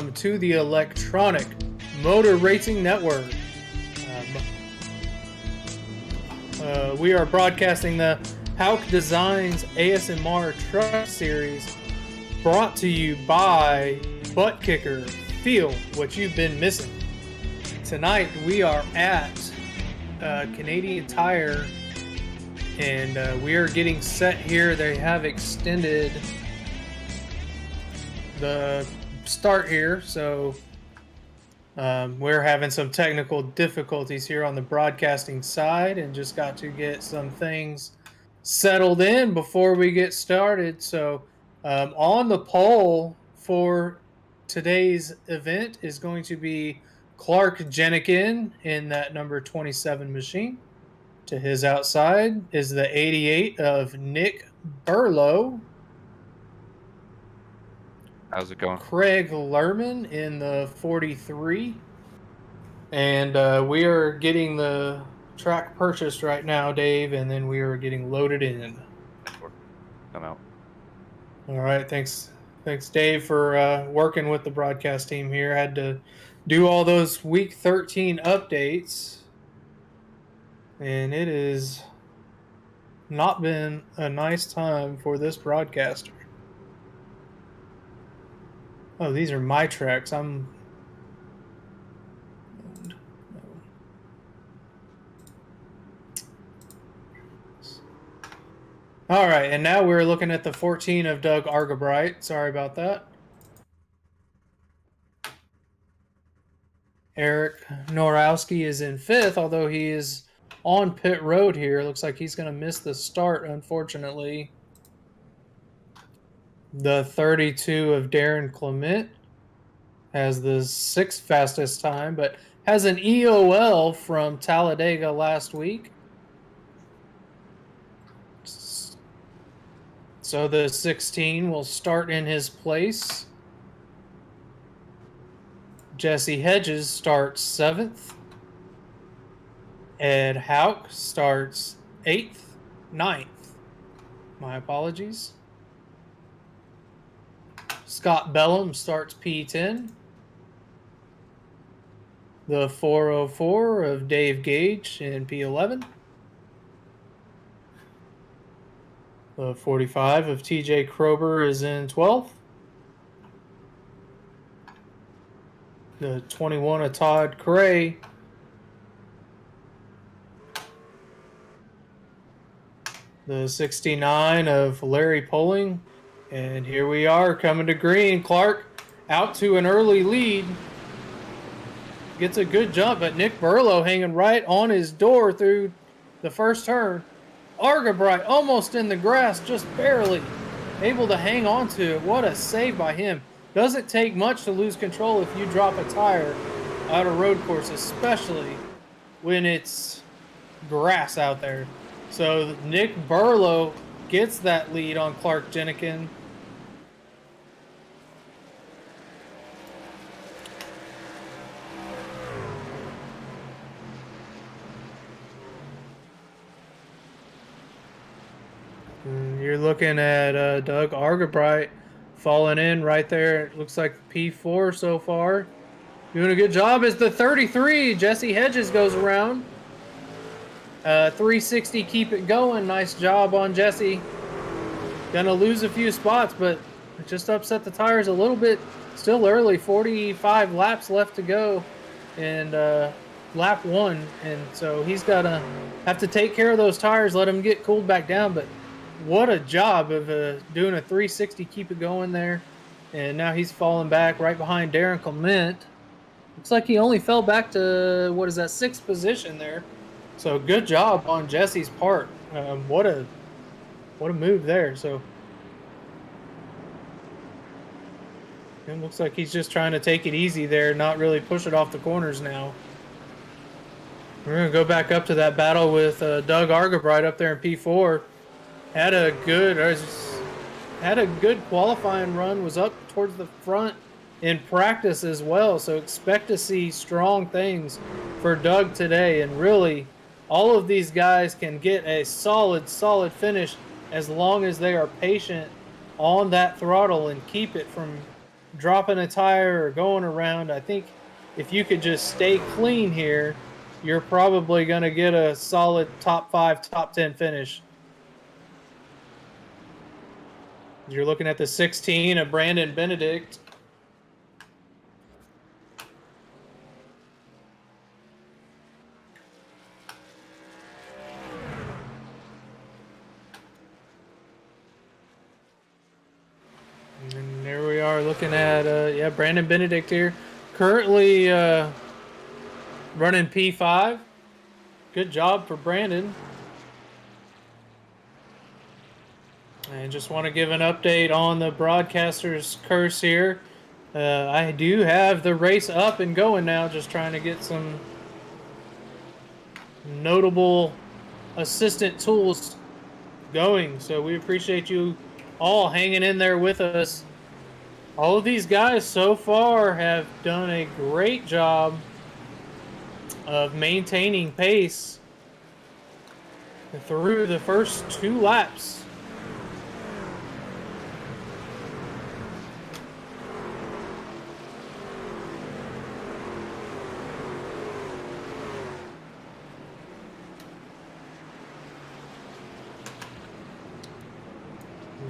welcome to the Electronic Motor Racing Network. We are broadcasting the Hauck Designs eMRN Truck Series, brought to you by Butt Kicker. Feel what you've been missing. Tonight we are at Canadian Tire, and we are getting set here. They have extended the start here, so we're having some technical difficulties here on the broadcasting side, and just got to get some things settled in before we get started. So on the pole for today's event is going to be Clark Jenikin in that number 27 machine. To his outside is the 88 of Nick Burlow. How's it going? Craig Lerman in the 43. And we are getting the track purchased right now, Dave, and then we are getting loaded in. Come out. All right, thanks, Dave, for working with the broadcast team here. Had to do all those week 13 updates, and it has not been a nice time for this broadcaster. Oh, these are my tracks. All right, and now we're looking at the 14 of Doug Argabright. Sorry about that. Eric Norowski is in 5th, although he is on pit road here. Looks like he's going to miss the start, unfortunately. The 32 of Darren Clement has the 6th fastest time, but has an EOL from Talladega last week. So the 16 will start in his place. Jesse Hedges starts 7th. Ed Hauck starts 8th, 9th. My apologies. Scott Bellum starts P10. The 404 of Dave Gage in P11. The 45 of TJ Krober is in 12th. The 21 of Todd Cray. The 69 of Larry Poling. And here we are coming to green. Clark out to an early lead. Gets a good jump, but Nick Burlow hanging right on his door through the first turn. Argabright almost in the grass, just barely able to hang on to it. What a save by him. Doesn't take much to lose control if you drop a tire out of road course, especially when it's grass out there. So Nick Burlow gets that lead on Clark Jenikin. You're looking at Doug Argabright falling in right there. It looks like P4 so far. Doing a good job as the 33. Jesse Hedges goes around. 360, keep it going. Nice job on Jesse. Gonna lose a few spots, but it just upset the tires a little bit. Still early, 45 laps left to go. And lap 1. And so he's got to have to take care of those tires, let them get cooled back down. But what a job of doing a 360, keep it going there. And now he's falling back right behind Darren Clement. Looks like he only fell back to, 6th position there. So good job on Jesse's part. What a move there. So it looks like he's just trying to take it easy there, not really push it off the corners now. We're going to go back up to that battle with Doug Argabright up there in P4. Had a good qualifying run, was up towards the front in practice as well. So expect to see strong things for Doug today. And really, all of these guys can get a solid finish as long as they are patient on that throttle and keep it from dropping a tire or going around. I think if you could just stay clean here, you're probably going to get a solid top 5, top 10 finish. You're looking at the 16 of Brandon Benedict. And there we are looking at, yeah, Brandon Benedict here. Currently running P5. Good job for Brandon. And just want to give an update on the broadcaster's curse here. I do have the race up and going now, just trying to get some notable assistant tools going. So we appreciate you all hanging in there with us. All of these guys so far have done a great job of maintaining pace through the first 2 laps.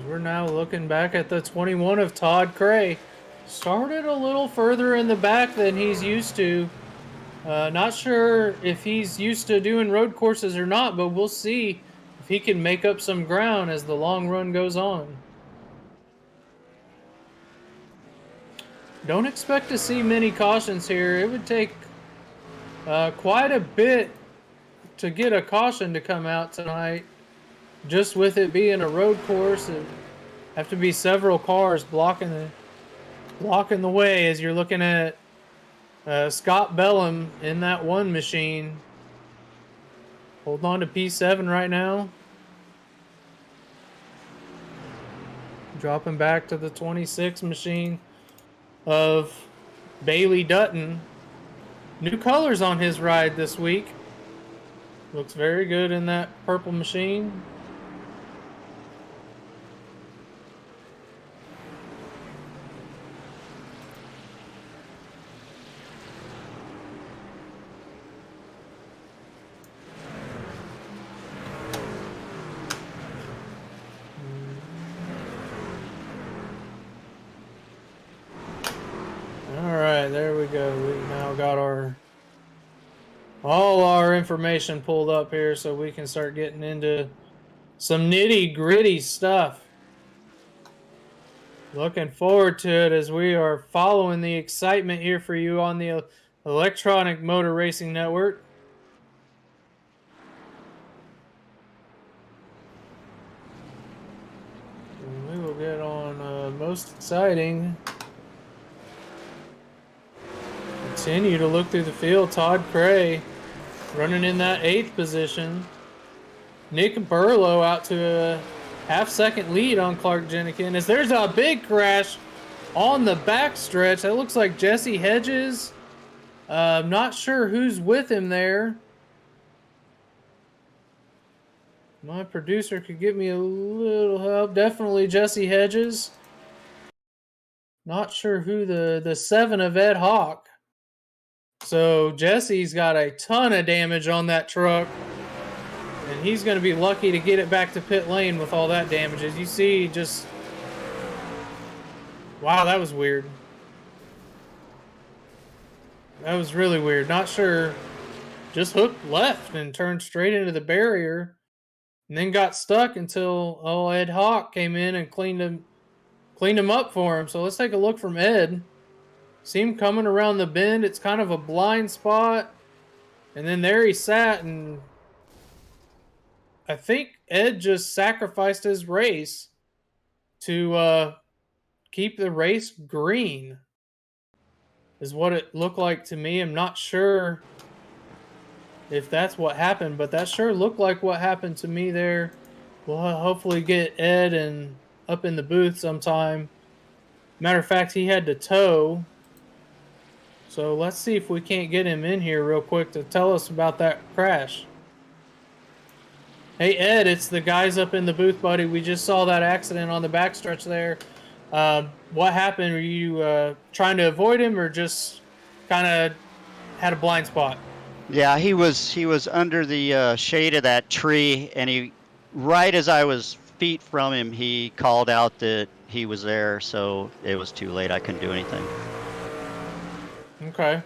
We're now looking back at the 21 of Todd Cray. Started a little further in the back than he's used to. Not sure if he's used to doing road courses or not, but we'll see if he can make up some ground as the long run goes on. Don't expect to see many cautions here. It would take quite a bit to get a caution to come out tonight. Just with it being a road course, it have to be several cars blocking the way as you're looking at Scott Bellum in that one machine. Holding on to P7 right now. Dropping back to the 26 machine of Bailey Dutton. New colors on his ride this week. Looks very good in that purple machine. There we go. We now got all our information pulled up here so we can start getting into some nitty-gritty stuff. Looking forward to it as we are following the excitement here for you on the Electronic Motor Racing Network. And we will get on most exciting. Continue to look through the field. Todd Cray running in that 8th position. Nick Burlow out to a half-second lead on Clark Jenikin as there's a big crash on the backstretch. That looks like Jesse Hedges. I'm not sure who's with him there. My producer could give me a little help. Definitely Jesse Hedges. Not sure who the 7 of Ed Hauck. So Jesse's got a ton of damage on that truck, and he's going to be lucky to get it back to pit lane with all that damage. As you see, just wow, that was weird. That was really weird. Not sure. Just hooked left and turned straight into the barrier, and then got stuck until Ed Hauck came in and cleaned him up for him. So let's take a look from Ed. See him coming around the bend. It's kind of a blind spot. And then there he sat, and I think Ed just sacrificed his race to keep the race green, is what it looked like to me. I'm not sure if that's what happened, but that sure looked like what happened to me there. We'll hopefully get Ed up in the booth sometime. Matter of fact, he had to tow. So let's see if we can't get him in here real quick to tell us about that crash. Hey, Ed, it's the guys up in the booth, buddy. We just saw that accident on the backstretch there. What happened? Were you trying to avoid him, or just kind of had a blind spot? Yeah, he was under the shade of that tree, and right as I was feet from him, he called out that he was there. So it was too late. I couldn't do anything. Okay.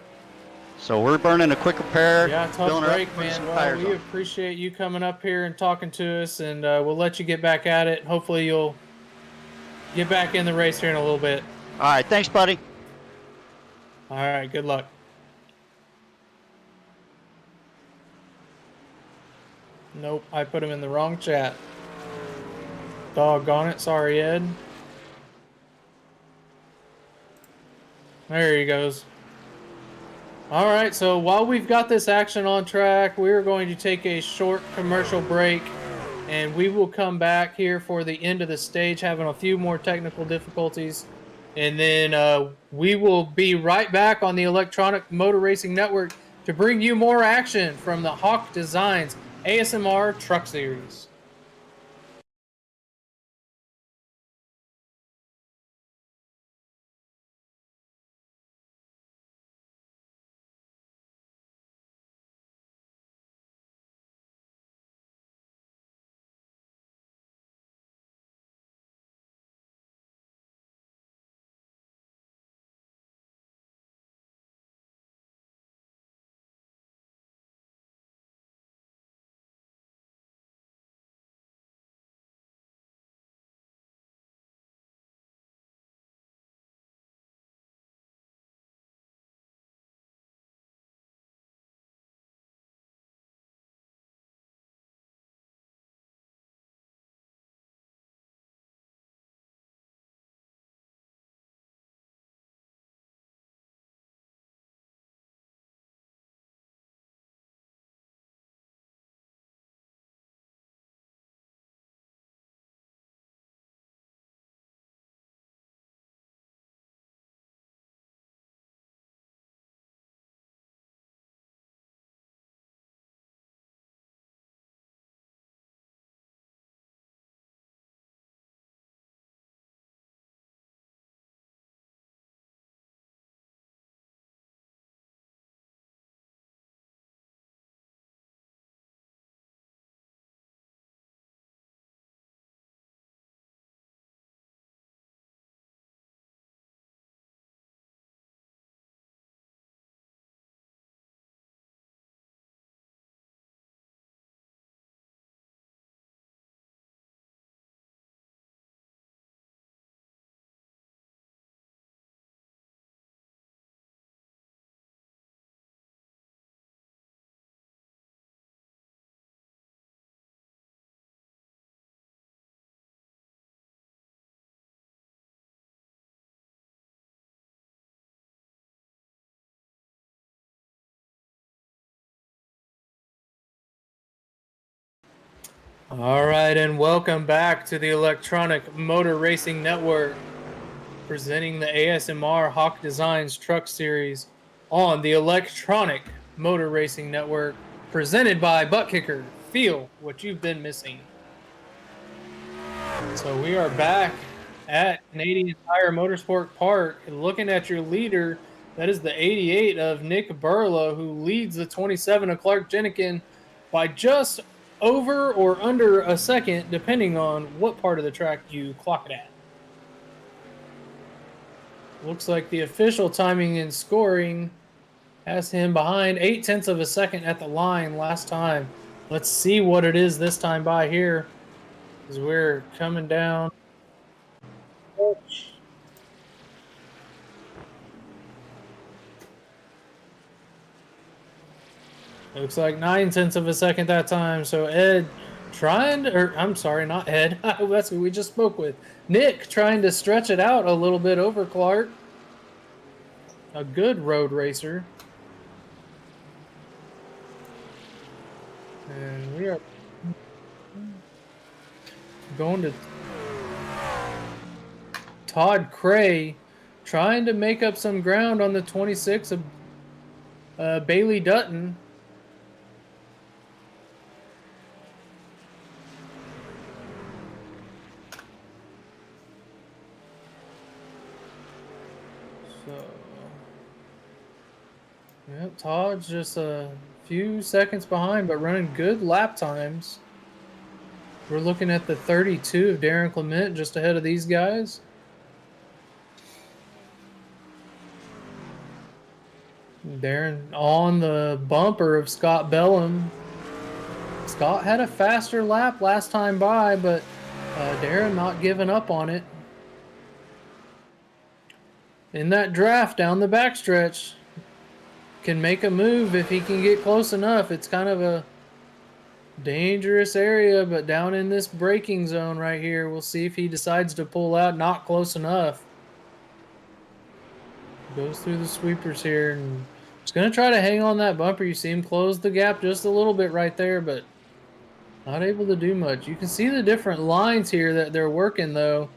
So we're burning a quick repair, Yeah, tough filling her up, break, putting man. some Well, tires we on. appreciate you coming up here and talking to us, and we'll let you get back at it. Hopefully, you'll get back in the race here in a little bit. All right, thanks, buddy. All right, good luck. Nope, I put him in the wrong chat. Doggone it. Sorry, Ed. There he goes. All right, so while we've got this action on track, we're going to take a short commercial break, and we will come back here for the end of the stage, having a few more technical difficulties. And then we will be right back on the Electronic Motor Racing Network to bring you more action from the Hauck Designs ASMR Truck Series. All right, and welcome back to the Electronic Motor Racing Network, presenting the ASMR Hauck Designs Truck Series on the Electronic Motor Racing Network, presented by Butt Kicker. Feel what you've been missing. So we are back at Canadian Tire Motorsport Park, looking at your leader. That is the 88 of Nick Burlow, who leads the 27 of Clark Jenikin by just over or under a second, depending on what part of the track you clock it at. Looks like the official timing and scoring has him behind 0.8 of a second at the line last time. Let's see what it is this time by here, as we're coming down. Looks like 0.9 of a second that time. So Ed trying to, or I'm sorry, not Ed. That's who we just spoke with. Nick trying to stretch it out a little bit over Clark. A good road racer. And we are going to Todd Cray trying to make up some ground on the 26 of Bailey Dutton. Todd's just a few seconds behind, but running good lap times. We're looking at the 32 of Darren Clement just ahead of these guys. Darren on the bumper of Scott Bellum. Scott had a faster lap last time by, but Darren not giving up on it. In that draft down the backstretch, can make a move if he can get close enough. It's kind of a dangerous area, but down in this braking zone right here, we'll see if he decides to pull out. Not close enough. Goes through the sweepers here and he's going to try to hang on that bumper. You see him close the gap just a little bit right there, but not able to do much. You can see the different lines here that they're working, though.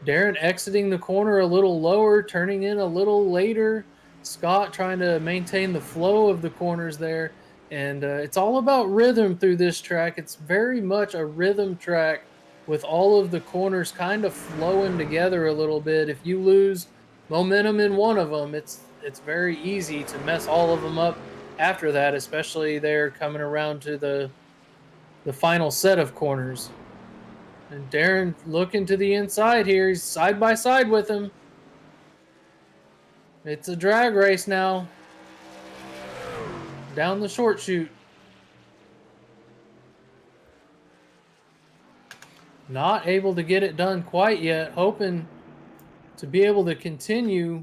Darren exiting the corner a little lower, turning in a little later. Scott trying to maintain the flow of the corners there. And it's all about rhythm through this track. It's very much a rhythm track with all of the corners kind of flowing together a little bit. If you lose momentum in one of them, it's very easy to mess all of them up after that, especially they're coming around to the final set of corners. And Darren looking to the inside here. He's side by side with him. It's a drag race now. Down the short chute. Not able to get it done quite yet. Hoping to be able to continue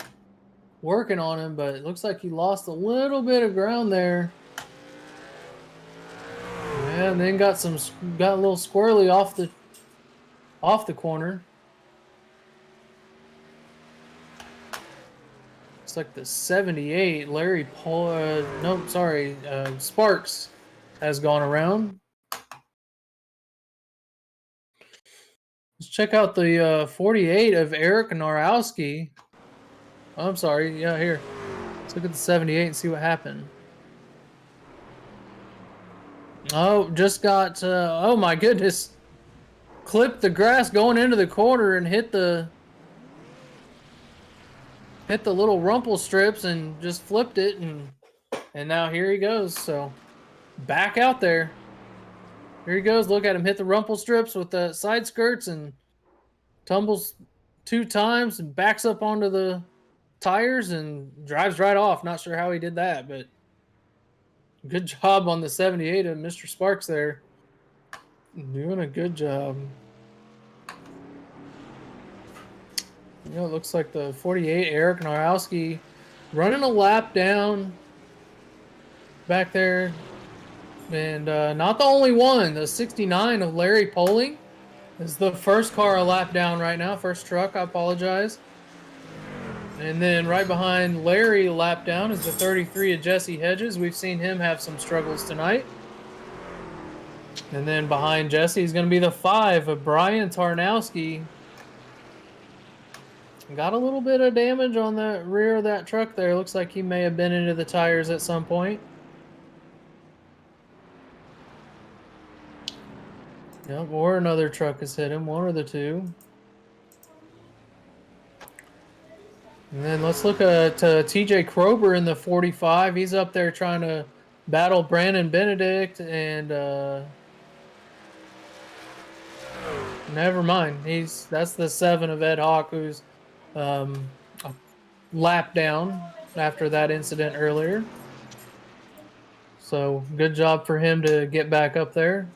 working on him, but it looks like he lost a little bit of ground there. And then got a little squirrely off the corner. It's like the 78, Sparks has gone around. Let's check out the 48 of Eric Narowski. Oh, I'm sorry, yeah, here. Let's look at the 78 and see what happened. Oh, just got, oh my goodness. Clipped the grass going into the corner and hit the little rumple strips and just flipped it, and now here he goes. So back out there. Here he goes. Look at him hit the rumple strips with the side skirts and tumbles 2 times and backs up onto the tires and drives right off. Not sure how he did that, but good job on the 78 of Mr. Sparks there. Doing a good job. You know, it looks like the 48, Eric Narowski, running a lap down back there. And not the only one. The 69 of Larry Poling is the first car a lap down right now. First truck, I apologize. And then right behind Larry, a lap down, is the 33 of Jesse Hedges. We've seen him have some struggles tonight. And then behind Jesse is going to be the 5 of Brian Tarnowski. Got a little bit of damage on the rear of that truck there. Looks like he may have been into the tires at some point. Yep, or another truck has hit him. One or the two. And then let's look at TJ Krober in the 45. He's up there trying to battle Brandon Benedict and never mind. That's the 7 of Ed Hauck, who's a lap down after that incident earlier. So good job for him to get back up there.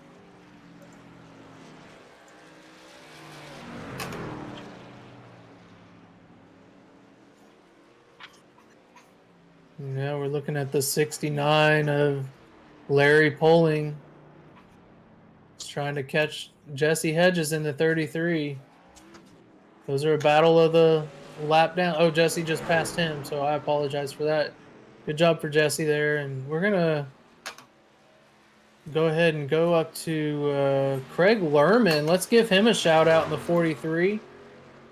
Now we're looking at the 69 of Larry Poling. He's trying to catch Jesse Hedges in the 33. Those are a battle of the lap down. Oh, Jesse just passed him, so I apologize for that. Good job for Jesse there. And we're going to go ahead and go up to Craig Lerman. Let's give him a shout out in the 43.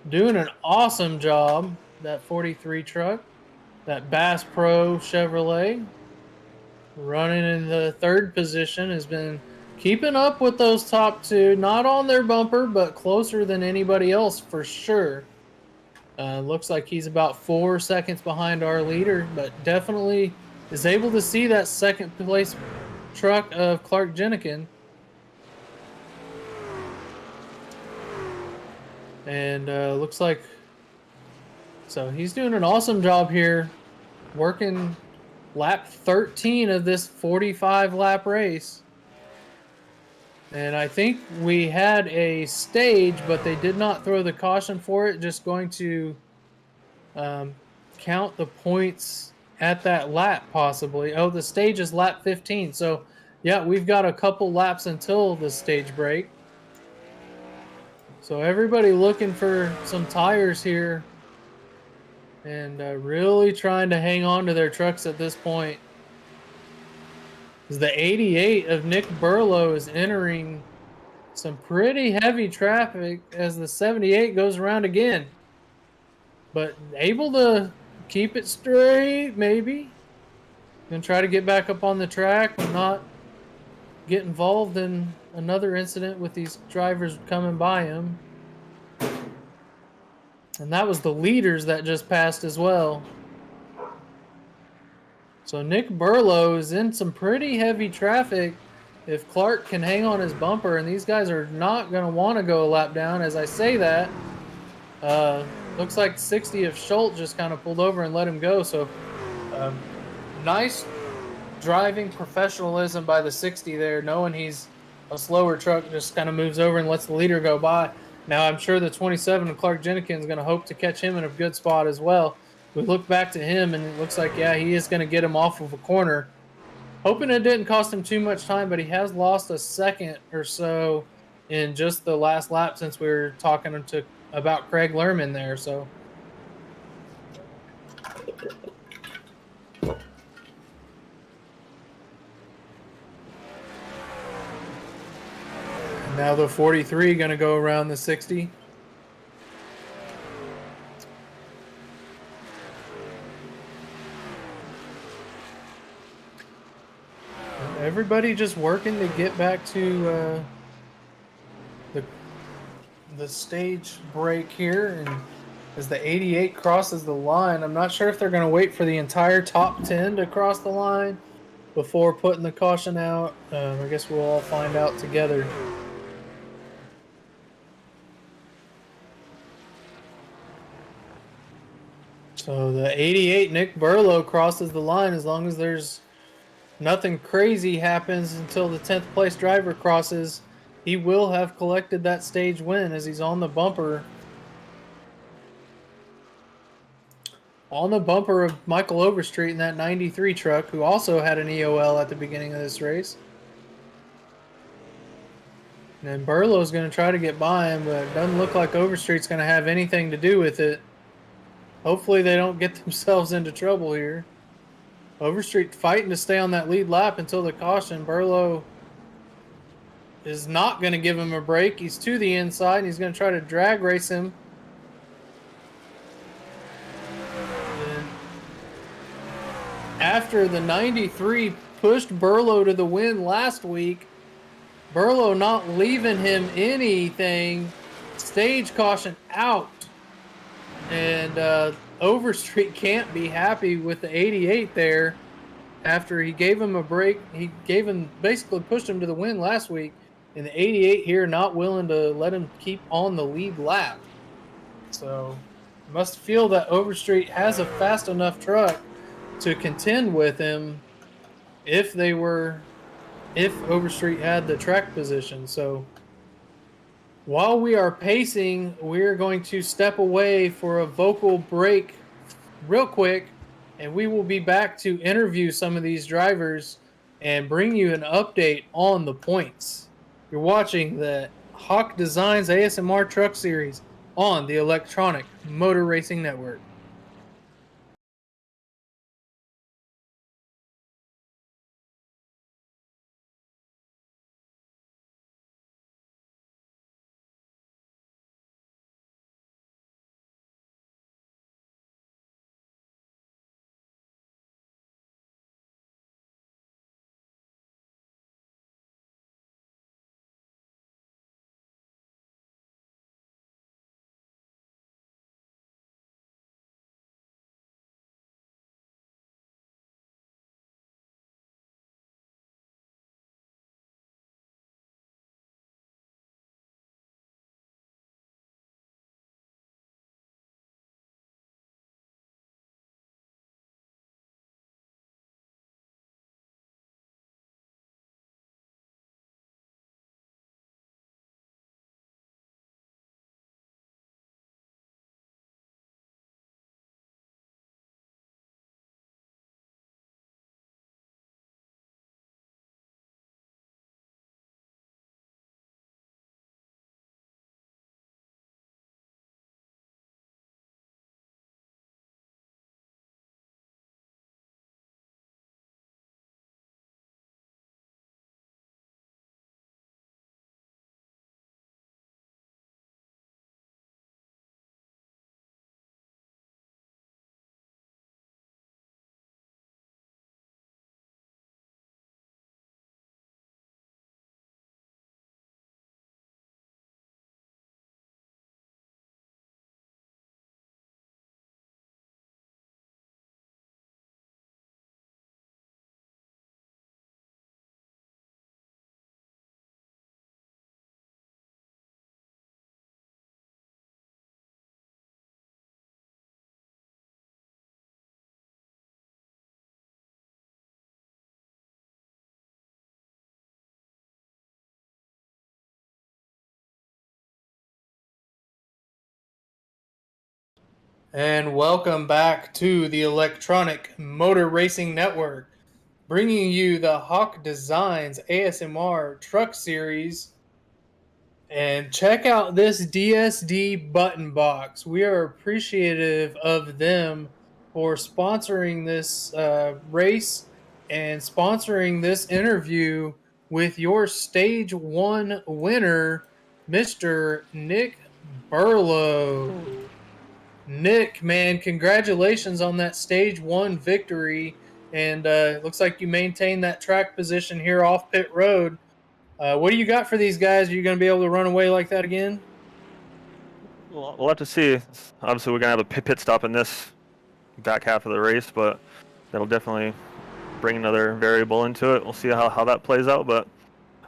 Doing an awesome job, that 43 truck. That Bass Pro Chevrolet. Running in the 3rd position, has been keeping up with those top 2. Not on their bumper, but closer than anybody else for sure. Looks like he's about 4 seconds behind our leader, but definitely is able to see that second place truck of Clark Jenikin. And looks like, so he's doing an awesome job here, working lap 13 of this 45 lap race. And I think we had a stage, but they did not throw the caution for it. Just going to count the points at that lap, possibly. Oh, the stage is lap 15. So, yeah, we've got a couple laps until the stage break. So everybody looking for some tires here and really trying to hang on to their trucks at this point. The 88 of Nick Burlow is entering some pretty heavy traffic as the 78 goes around again. But able to keep it straight, maybe. Gonna try to get back up on the track and not get involved in another incident with these drivers coming by him. And that was the leaders that just passed as well. So Nick Burlow is in some pretty heavy traffic. If Clark can hang on his bumper, and these guys are not going to want to go a lap down. As I say that, looks like 60 of Schultz just kind of pulled over and let him go. So nice driving professionalism by the 60 there, knowing he's a slower truck, just kind of moves over and lets the leader go by. Now I'm sure the 27 of Clark Jenikin is going to hope to catch him in a good spot as well. We look back to him, and it looks like, yeah, he is going to get him off of a corner. Hoping it didn't cost him too much time, but he has lost a second or so in just the last lap since we were talking about Craig Lerman there. So now the 43 going to go around the 60. Everybody just working to get back to the stage break here, and as the 88 crosses the line, I'm not sure if they're going to wait for the entire top 10 to cross the line before putting the caution out. I guess we'll all find out together. So the 88 Nick Burlow crosses the line as long as there's nothing crazy happens until the 10th place driver crosses. He will have collected that stage win as he's on the bumper. On the bumper of Michael Overstreet in that 93 truck, who also had an EOL at the beginning of this race. And then Burlow's going to try to get by him, but it doesn't look like Overstreet's going to have anything to do with it. Hopefully they don't get themselves into trouble here. Overstreet fighting to stay on that lead lap until the caution. Burlow is not going to give him a break. He's to the inside, and he's going to try to drag race him. And after the 93 pushed Burlow to the win last week, Burlow not leaving him anything. Stage caution out. And Overstreet can't be happy with the 88 there. After he gave him a break, he basically pushed him to the win last week. And the 88 here not willing to let him keep on the lead lap. So must feel that Overstreet has a fast enough truck to contend with him if Overstreet had the track position. So while we are pacing, we're going to step away for a vocal break real quick, and we will be back to interview some of these drivers and bring you an update on the points. You're watching the Hauck Designs ASMR Truck Series on the Electronic Motor Racing Network. And welcome back to the Electronic Motor Racing Network, bringing you the Hauck Designs ASMR Truck Series. And check out this DSD button box. We are appreciative of them for sponsoring this race and sponsoring this interview with your Stage 1 winner, Mr. Nick Burlow. Nick, man, congratulations on that Stage 1 victory. And looks like you maintained that track position here off pit road. What do you got for these guys? Are you going to be able to run away like that again? Well, we'll have to see. Obviously, we're going to have a pit stop in this back half of the race, but that'll definitely bring another variable into it. We'll see how that plays out, but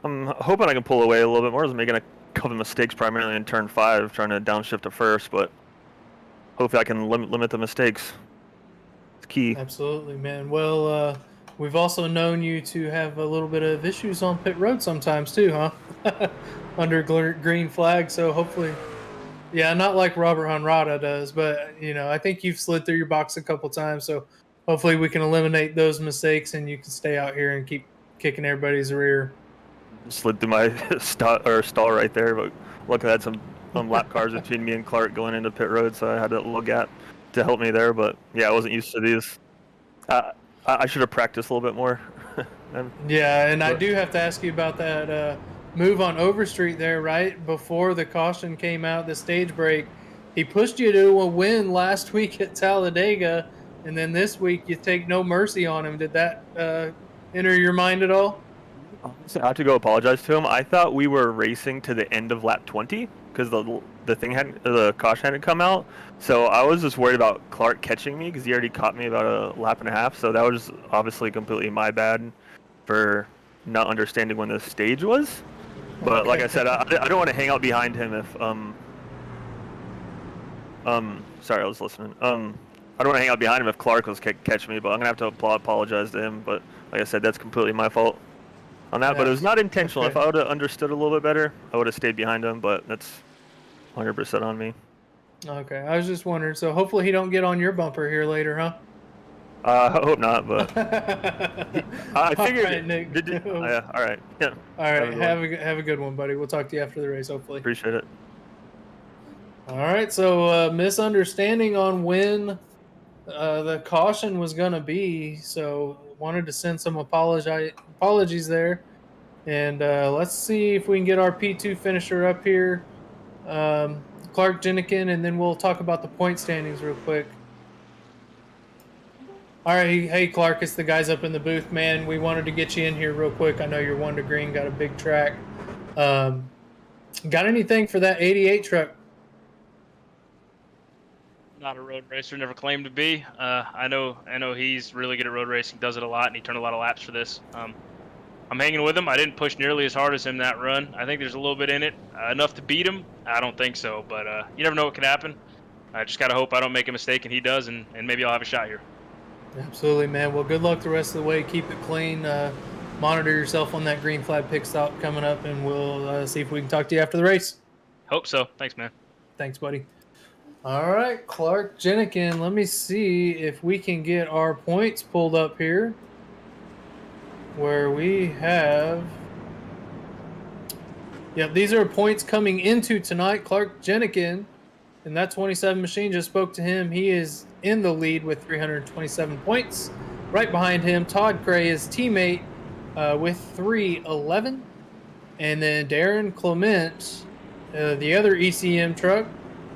I'm hoping I can pull away a little bit more. I was making a couple of mistakes primarily in turn 5, trying to downshift to first, but hopefully I can limit the mistakes. It's key. Absolutely, man. Well, we've also known you to have a little bit of issues on pit road sometimes too, huh? Under green flag, so hopefully, yeah, not like Robert Honrada does, but I think you've slid through your box a couple times, so hopefully we can eliminate those mistakes and you can stay out here and keep kicking everybody's rear. Slid through my stall right there, but luckily I had some lap cars between me and Clark going into pit road, so I had that little gap to help me there. But yeah, I wasn't used to these. I should have practiced a little bit more. Yeah, and I do have to ask you about that move on Overstreet there, right before the caution came out, the stage break. He pushed you to a win last week at Talladega, and then this week you take no mercy on him. Did that enter your mind at all? I have to go apologize to him. I thought we were racing to the end of lap 20 because the caution hadn't come out. So I was just worried about Clark catching me because he already caught me about a lap and a half. So that was obviously completely my bad for not understanding when the stage was. But like I said, I don't want to hang out behind him if sorry, I was listening. I don't want to hang out behind him if Clark was catching me, but I'm gonna have to apologize to him. But like I said, that's completely my fault on that, but it was not intentional. Okay. If I would have understood a little bit better, I would have stayed behind him, but that's 100% on me. Okay, I was just wondering. So hopefully he don't get on your bumper here later, huh? I hope not, but I figured. All right, Nick. Yeah, all right. Yeah. All right, have a good one, buddy. We'll talk to you after the race, hopefully. Appreciate it. All right, so misunderstanding on when the caution was going to be, so wanted to send some apologies there. And let's see if we can get our P2 finisher up here, Clark Jenikin, and then we'll talk about the point standings real quick. All right, hey Clark, it's the guys up in the booth, man. We wanted to get you in here real quick. I know you're 1 to green, got a big track. Got anything for that 88 truck? Not a road racer, never claimed to be. I know he's really good at road racing, does it a lot, and he turned a lot of laps for this. I'm hanging with him. I didn't push nearly as hard as him that run. I think there's a little bit in it, enough to beat him. I don't think so, but you never know what could happen. I just gotta hope I don't make a mistake and he does, and maybe I'll have a shot here. Absolutely, man. Well, good luck the rest of the way. Keep it clean. Monitor yourself on that green flag pit stop coming up, and we'll see if we can talk to you after the race. Hope so. Thanks, man. Thanks, buddy. All right, Clark Jenikin, let me see if we can get our points pulled up here. Where we have... Yep, these are points coming into tonight. Clark Jenikin, and that 27 machine, just spoke to him. He is in the lead with 327 points. Right behind him, Todd Gray, his teammate, with 311. And then Darren Clement, the other ECM truck,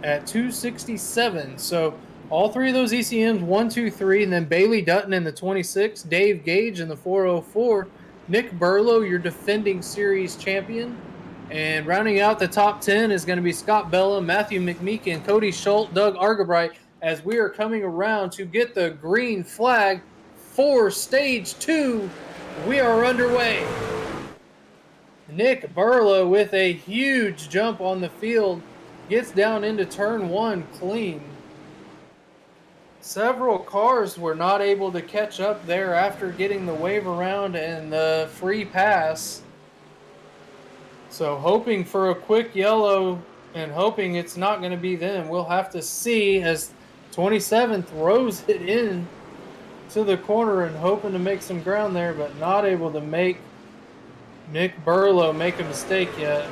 at 267. So all three of those ECMs, 1, 2, 3, and then Bailey Dutton in the 26, Dave Gage in the 404, Nick Burlow, your defending series champion. And rounding out the top 10 is going to be Scott Bella, Matthew McMeekin, Cody Schultz, Doug Argabright, as we are coming around to get the green flag for stage 2. We are underway. Nick Burlow with a huge jump on the field gets down into turn 1 clean. Several cars were not able to catch up there after getting the wave around and the free pass. So hoping for a quick yellow and hoping it's not going to be them. We'll have to see, as 27 throws it in to the corner and hoping to make some ground there, but not able to make Nick Burlow make a mistake yet.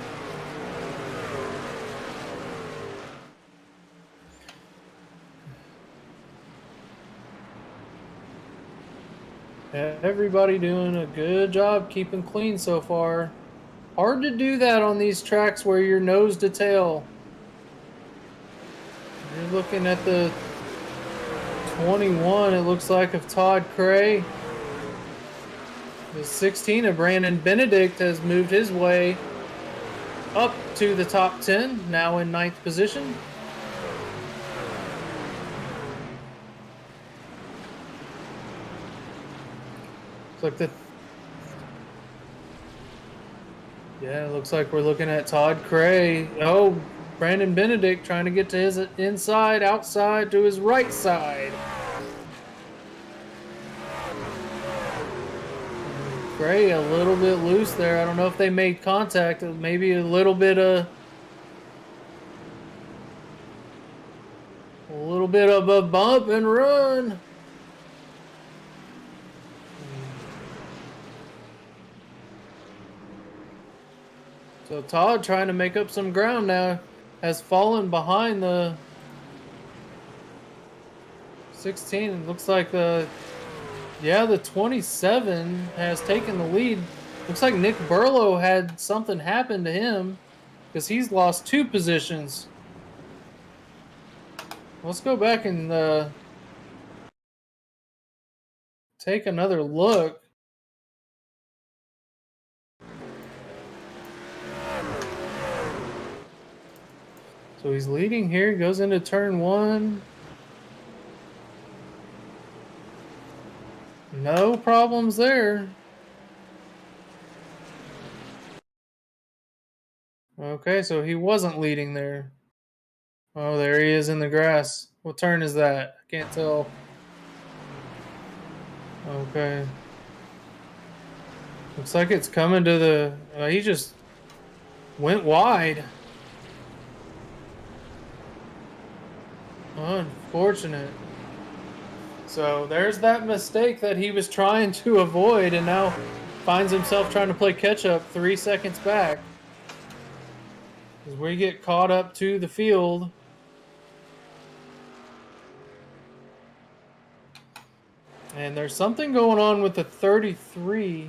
Everybody doing a good job keeping clean so far. Hard to do that on these tracks where you're nose to tail. You're looking at the 21, it looks like, of Todd Cray. The 16 of Brandon Benedict has moved his way up to the top 10, now in 9th position. It looks like we're looking at Todd Cray. Oh, Brandon Benedict trying to get to his inside, outside, to his right side. Cray a little bit loose there. I don't know if they made contact. Maybe a little bit of a bump and run. So Todd, trying to make up some ground now, has fallen behind the 16. It looks like the 27 has taken the lead. Looks like Nick Burlow had something happen to him because he's lost 2 positions. Let's go back and take another look. So he's leading here, goes into turn 1. No problems there. Okay, so he wasn't leading there. Oh, there he is in the grass. What turn is that? I can't tell. Okay. Looks like it's coming to the... he just went wide. Unfortunate. So there's that mistake that he was trying to avoid, and now finds himself trying to play catch up 3 seconds back. As we get caught up to the field. And there's something going on with the 33.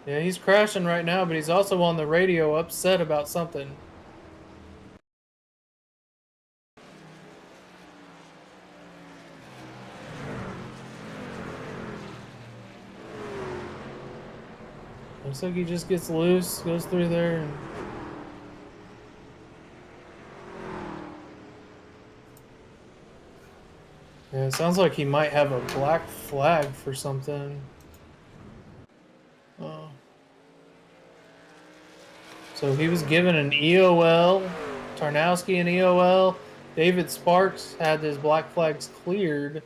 Yeah, he's crashing right now, but he's also on the radio upset about something. Looks like he just gets loose, goes through there. And yeah, it sounds like he might have a black flag for something. Oh. So he was given an EOL, Tarnowski an EOL. David Sparks had his black flags cleared.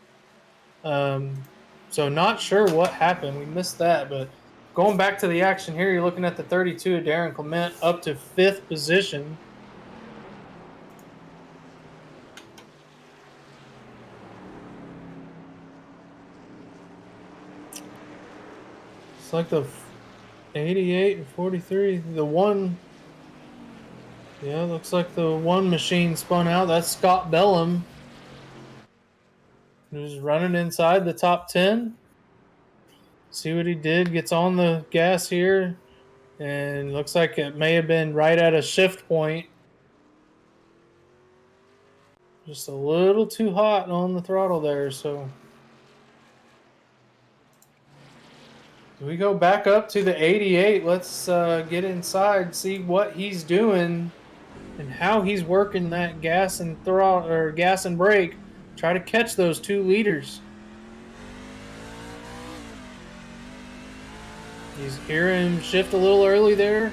So not sure what happened. We missed that, but going back to the action here, you're looking at the 32 of Darren Clement up to 5th position. It's like the 88 and 43. The one, yeah, looks like the one machine spun out. That's Scott Bellum, who's running inside the top 10. See what he did. Gets on the gas here, and looks like it may have been right at a shift point. Just a little too hot on the throttle there, so we go back up to the 88. Let's get inside, see what he's doing and how he's working that gas and throttle or gas and brake. Try to catch those 2 leaders. He's hearing him shift a little early there.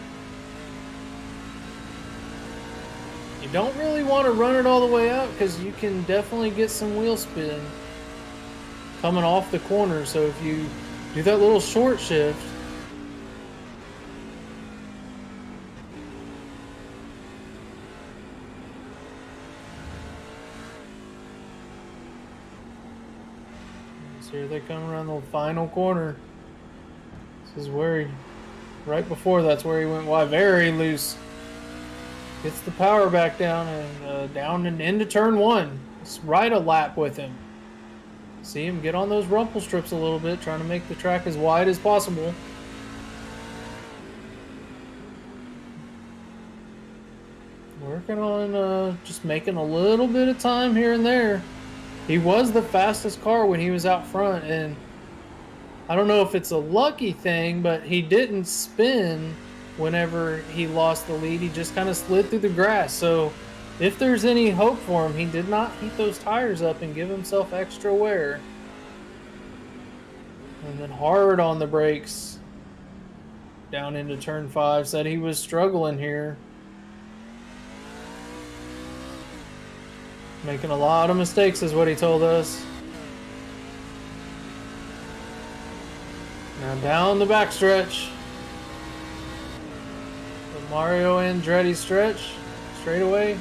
You don't really want to run it all the way out because you can definitely get some wheel spin coming off the corner. So if you do that little short shift, So here they come around the final corner. This is where he, right before that's where he went wide. Very loose. Gets the power back down and down and into turn one. It's right a lap with him. See him get on those rumple strips a little bit, trying to make the track as wide as possible. Working on just making a little bit of time here and there. He was the fastest car when he was out front, and I don't know if it's a lucky thing, but he didn't spin whenever he lost the lead. He just kind of slid through the grass. So if there's any hope for him, he did not heat those tires up and give himself extra wear. And then hard on the brakes down into turn 5. Said he was struggling here. Making a lot of mistakes is what he told us. Now down the backstretch. The Mario Andretti stretch. Straight away.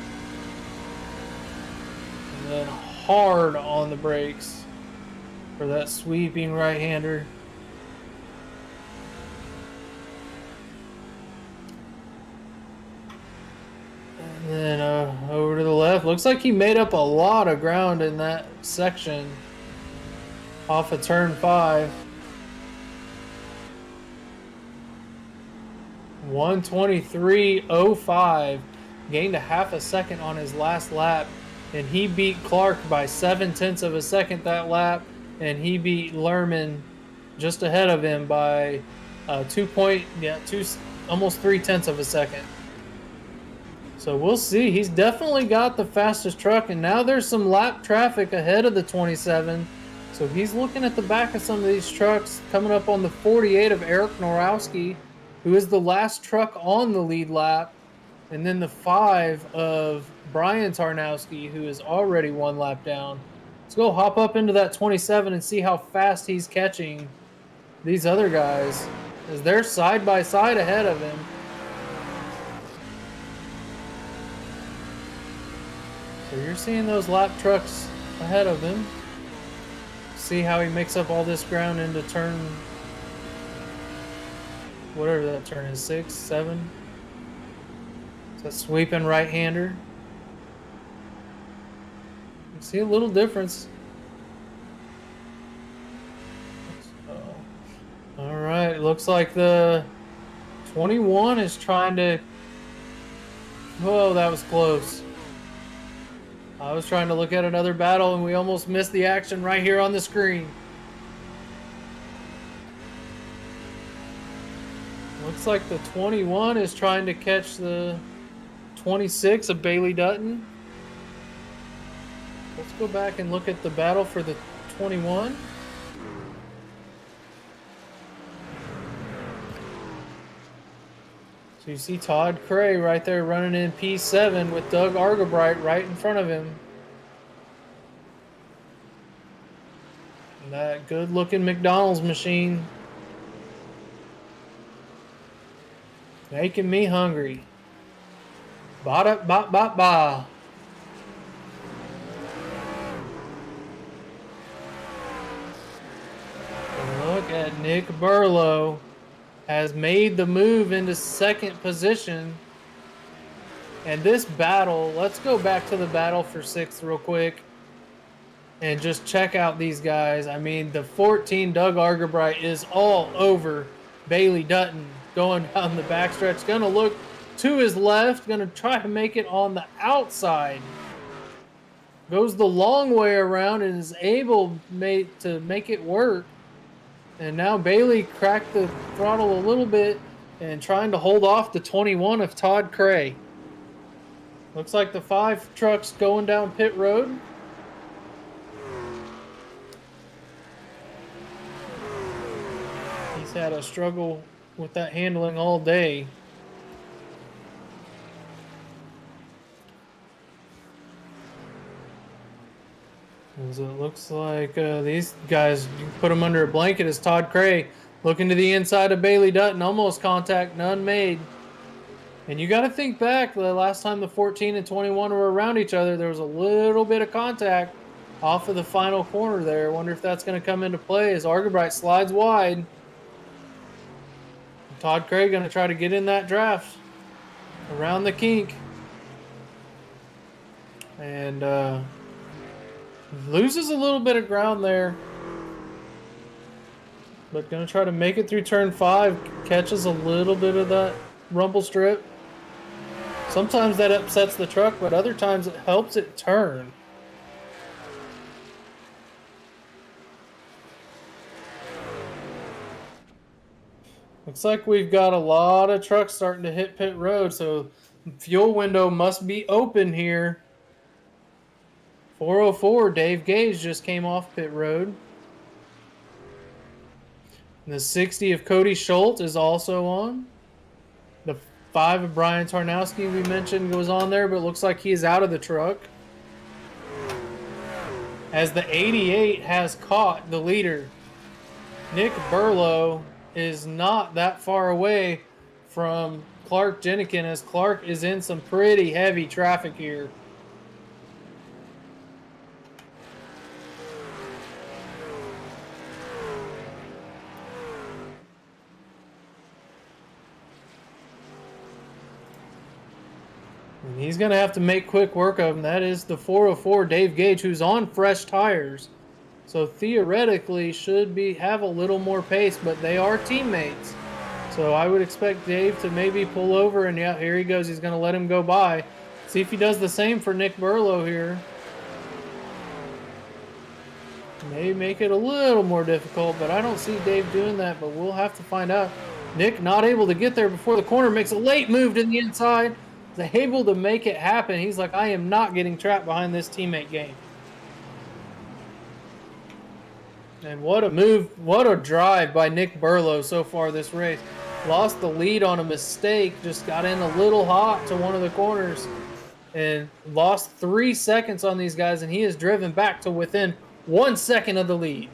And then hard on the brakes for that sweeping right-hander. And then over to the left. Looks like he made up a lot of ground in that section off of turn 5. 1:23.05. Gained a half a second on his last lap. And he beat Clark by 0.7 of a second that lap. And he beat Lerman just ahead of him by almost 0.3 of a second. So we'll see. He's definitely got the fastest truck, and now there's some lap traffic ahead of the 27. So he's looking at the back of some of these trucks, coming up on the 48 of Eric Norowski, who is the last truck on the lead lap, and then the 5 of Brian Tarnowski, who is already 1 lap down. Let's go hop up into that 27 and see how fast he's catching these other guys, as they're side by side ahead of him. So you're seeing those lap trucks ahead of him. See how he makes up all this ground into turn, whatever that turn is, 6, 7. It's a sweeping right-hander. You see a little difference. All right, it looks like the 21 is trying to, whoa, that was close. I was trying to look at another battle and we almost missed the action right here on the screen. Looks like the 21 is trying to catch the 26 of Bailey Dutton. Let's go back and look at the battle for the 21. So you see Todd Cray right there running in P7 with Doug Argabright right in front of him. And that good-looking McDonald's machine. Making me hungry. Ba-da-ba-ba-ba. Look at Nick Burlow. Has made the move into second position. And this battle, let's go back to the battle for 6th real quick and just check out these guys. I mean, the 14 Doug Argabright is all over Bailey Dutton going down the backstretch. Gonna look to his left, gonna try to make it on the outside. Goes the long way around and is able to make it work. And now Bailey cracked the throttle a little bit and trying to hold off the 21 of Todd Cray. Looks like the 5 trucks going down pit road. He's had a struggle with that handling all day. As it looks like these guys, you put them under a blanket as Todd Cray looking to the inside of Bailey Dutton. Almost contact, none made. And you got to think back, the last time the 14 and 21 were around each other, there was a little bit of contact. off of the final corner there. Wonder if that's going to come into play as Argabright slides wide. Todd Craig going to try to get in that draft around the kink. And loses a little bit of ground there. But going to try to make it through turn 5. Catches a little bit of that rumble strip. Sometimes that upsets the truck, but other times it helps it turn. Looks like we've got a lot of trucks starting to hit pit road, so fuel window must be open here. 404, Dave Gage just came off pit road. And the 60 of Cody Schultz is also on. The 5 of Brian Tarnowski we mentioned goes on there, but it looks like he is out of the truck. As the 88 has caught the leader. Nick Burlow is not that far away from Clark Jenikin, as Clark is in some pretty heavy traffic here. And he's going to have to make quick work of him. That is the 404 Dave Gage, who's on fresh tires. So theoretically should have a little more pace, but they are teammates. So I would expect Dave to maybe pull over, and yeah, here he goes. He's going to let him go by. See if he does the same for Nick Burlow here. May make it a little more difficult, but I don't see Dave doing that, but we'll have to find out. Nick not able to get there before the corner, makes a late move to the inside. Is able to make it happen. He's like, I am not getting trapped behind this teammate game. And what a move, what a drive by Nick Burlow so far this race. Lost the lead on a mistake, just got in a little hot to one of the corners and lost 3 seconds on these guys, and he is driven back to within 1 second of the lead.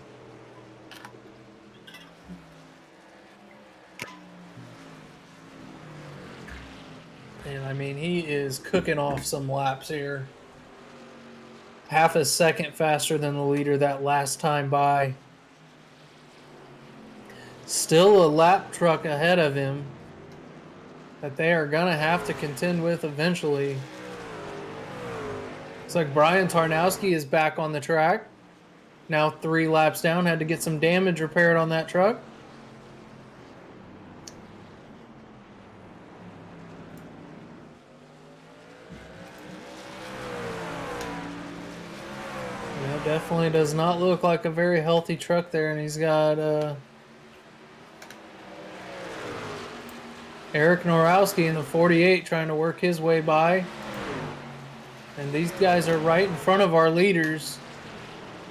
And I mean, he is cooking off some laps here. Half a second faster than the leader that last time by. Still a lap truck ahead of him that they are going to have to contend with eventually. Looks like Brian Tarnowski is back on the track. Now 3 laps down, had to get some damage repaired on that truck. Definitely does not look like a very healthy truck there, and he's got Eric Norowski in the 48 trying to work his way by. And these guys are right in front of our leaders.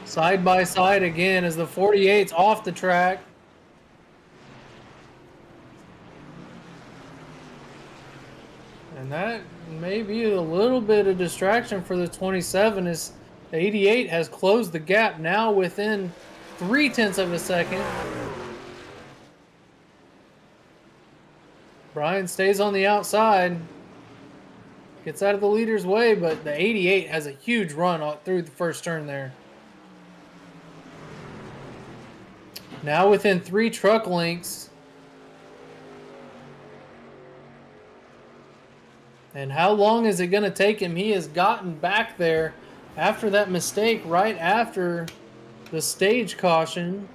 Side by side again as the 48's off the track. And that may be a little bit of distraction for the 27 as the 88 has closed the gap now within 0.3 of a second. Brian stays on the outside. Gets out of the leader's way, but the 88 has a huge run through the first turn there. Now within 3 truck lengths. And how long is it going to take him? He has gotten back there after that mistake, right after the stage caution.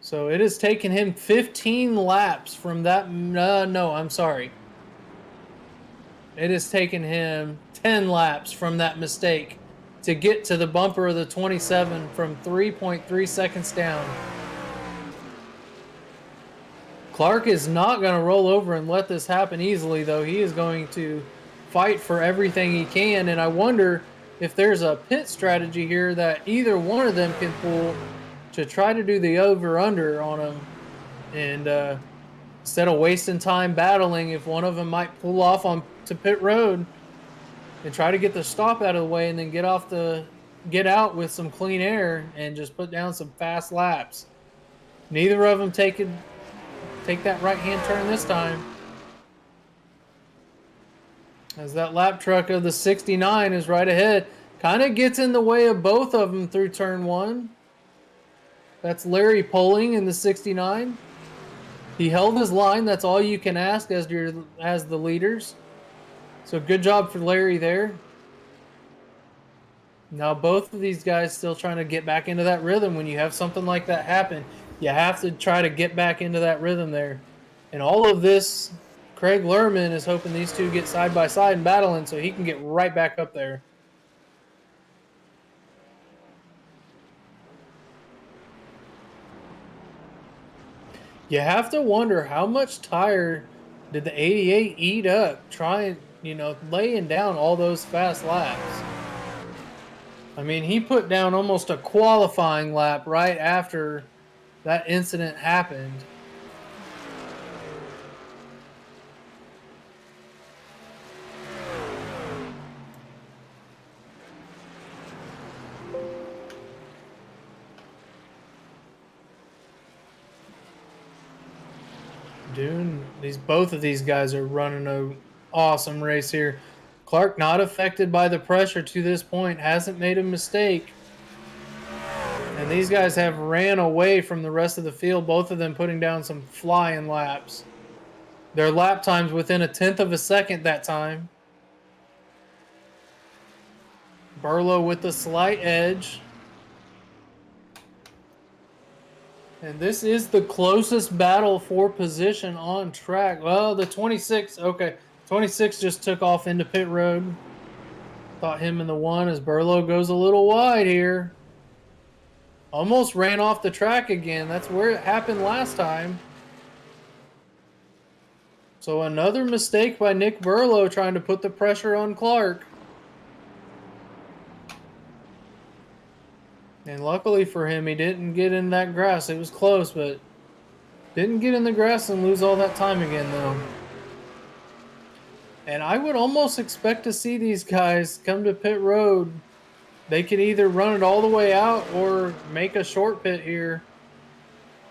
So it has taken him 15 laps from that. No, I'm sorry. It has taken him 10 laps from that mistake to get to the bumper of the 27 from 3.3 seconds down. Clark is not going to roll over and let this happen easily, though. He is going to fight for everything he can, and I wonder if there's a pit strategy here that either one of them can pull to try to do the over-under on him. And instead of wasting time battling, if one of them might pull off on to pit road and try to get the stop out of the way and then get out with some clean air and just put down some fast laps. Neither of them take that right-hand turn this time. as that lap truck of the 69 is right ahead. Kind of gets in the way of both of them through turn 1. That's Larry Poling in the 69. He held his line. That's all you can ask as the leaders. So good job for Larry there. Now both of these guys still trying to get back into that rhythm. When you have something like that happen, you have to try to get back into that rhythm there. And all of this, Craig Lerman is hoping these two get side by side and battling so he can get right back up there. You have to wonder how much tire did the 88 eat up trying, laying down all those fast laps. I mean, he put down almost a qualifying lap right after that incident happened. Both of these guys are running an awesome race here. Clark not affected by the pressure to this point, hasn't made a mistake. And these guys have ran away from the rest of the field, both of them putting down some flying laps. Their lap times within 1/10 of a second that time. Burlow with the slight edge. And this is the closest battle for position on track. Well, the 26, okay. 26 just took off into pit road. Thought him in the 1 as Burlow goes a little wide here. Almost ran off the track again. That's where it happened last time. So another mistake by Nick Burlow trying to put the pressure on Clark. And luckily for him, he didn't get in that grass. It was close, but didn't get in the grass and lose all that time again, though. And I would almost expect to see these guys come to pit road. They can either run it all the way out or make a short pit here.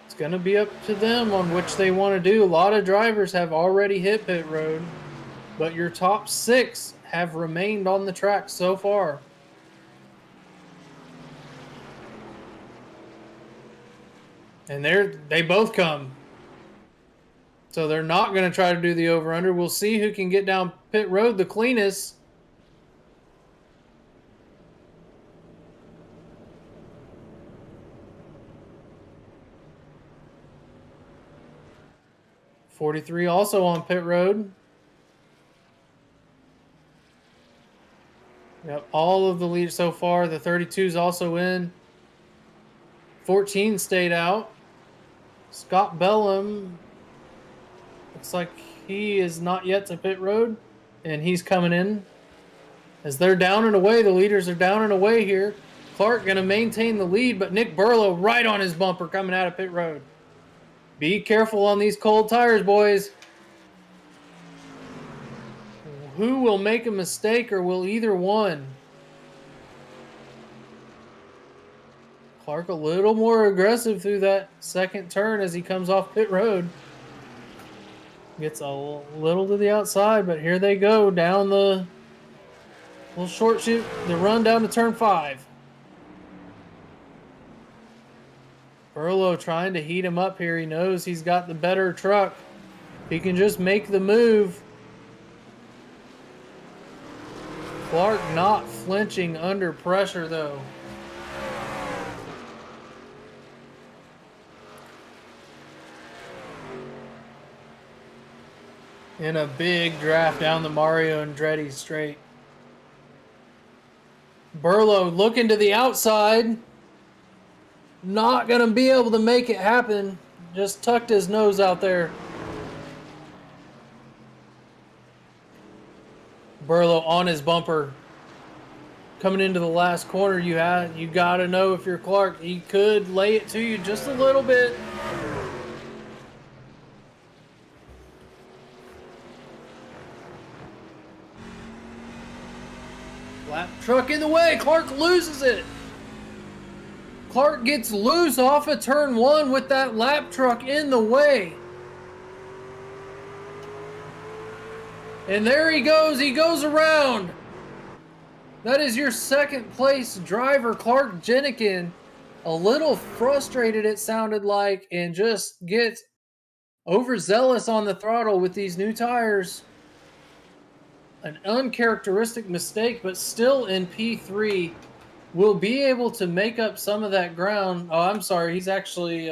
It's going to be up to them on which they want to do. A lot of drivers have already hit pit road, but your top 6 have remained on the track so far. And they both come. So they're not going to try to do the over-under. We'll see who can get down pit road the cleanest. .43 also on pit road. Yep, all of the leaders so far. The 32's also in. 14 stayed out. Scott Bellum, looks like he is not yet to pit road, and he's coming in. As they're down and away, the leaders are down and away here. Clark going to maintain the lead, but Nick Burlow right on his bumper coming out of pit road. Be careful on these cold tires, boys. Who will make a mistake, or will either one? Clark a little more aggressive through that second turn as he comes off pit road. Gets a little to the outside, but here they go down the little short shoot, the run down to turn 5. Burlow trying to heat him up here. He knows he's got the better truck. He can just make the move. Clark not flinching under pressure though. In a big draft down the Mario Andretti straight. Burlow looking to the outside. Not going to be able to make it happen. Just tucked his nose out there. Burlow on his bumper. Coming into the last corner, you got to know if you're Clark. He could lay it to you just a little bit. Lap truck in the way. Clark loses it. Clark gets loose off of turn 1 with that lap truck in the way. And there he goes around. That is your second place driver, Clark Jenikin. A little frustrated, it sounded like, and just gets overzealous on the throttle with these new tires. An uncharacteristic mistake, but still in P3. Will be able to make up some of that ground. Oh, I'm sorry. He's actually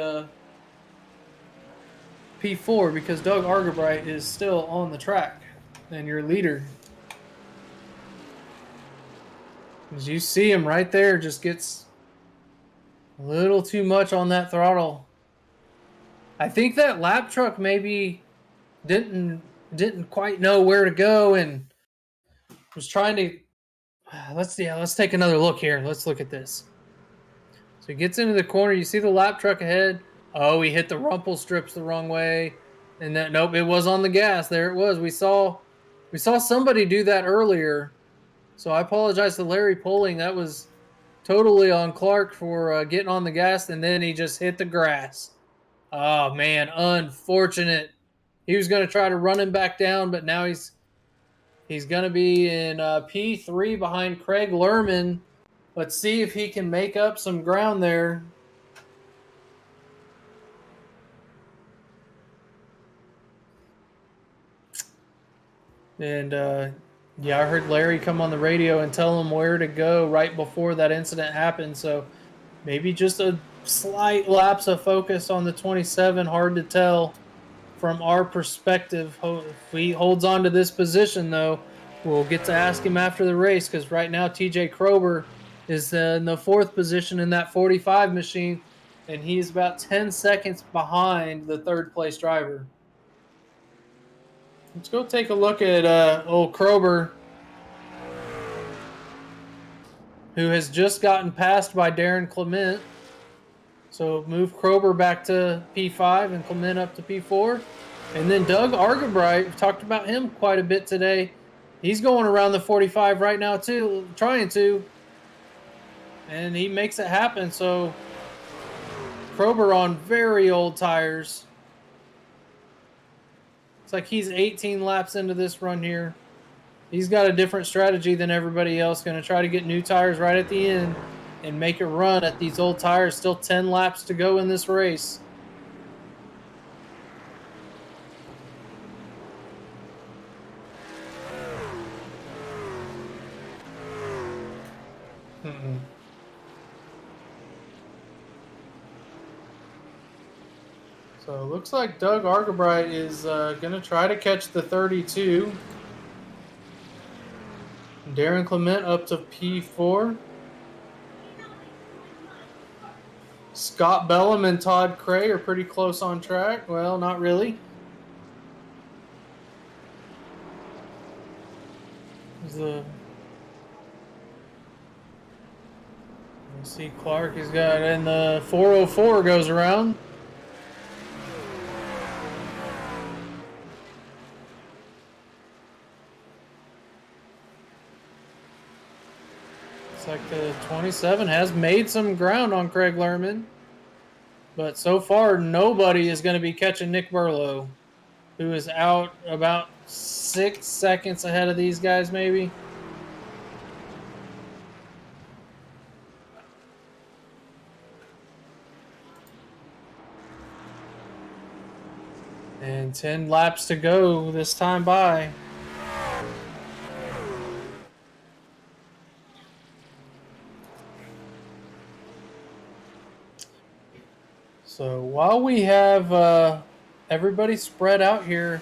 P4 because Doug Argerbright is still on the track and your leader. As you see him right there, just gets a little too much on that throttle. I think that lap truck maybe didn't quite know where to go and was trying to. Let's take another look here. Let's look at this. So he gets into the corner. You see the lap truck ahead. Oh, he hit the rumple strips the wrong way, and that nope, it was on the gas. There it was. We saw somebody do that earlier. So I apologize to Larry Poling. That was totally on Clark for getting on the gas, and then he just hit the grass. Oh man, unfortunate. He was going to try to run him back down, but now he's going to be in P3 behind Craig Lerman. Let's see if he can make up some ground there. And yeah, I heard Larry come on the radio and tell him where to go right before that incident happened. So maybe just a slight lapse of focus on the 27. Hard to tell from our perspective. If he holds on to this position, though, we'll get to ask him after the race because right now TJ Krober is in the 4th position in that 45 machine, and he's about 10 seconds behind the 3rd place driver. Let's go take a look at old Krober, who has just gotten passed by Darren Clement. So move Krober back to P5 and Clement up to P4. And then Doug Argerbright, we've talked about him quite a bit today. He's going around the 45 right now too, trying to. And he makes it happen. So Krober on very old tires. It's like he's 18 laps into this run here. He's got a different strategy than everybody else. Going to try to get new tires right at the end and make a run at these old tires. Still 10 laps to go in this race. So it looks like Doug Argerbright is going to try to catch the 32. Darren Clement up to P4. Scott Bellum and Todd Cray are pretty close on track. Well, not really. Let's see, Clark has got, and the 404 goes around. Looks like the 27 has made some ground on Craig Lerman. But so far, nobody is going to be catching Nick Burlow, who is out about 6 seconds ahead of these guys, maybe. And 10 laps to go this time by. So while we have everybody spread out here,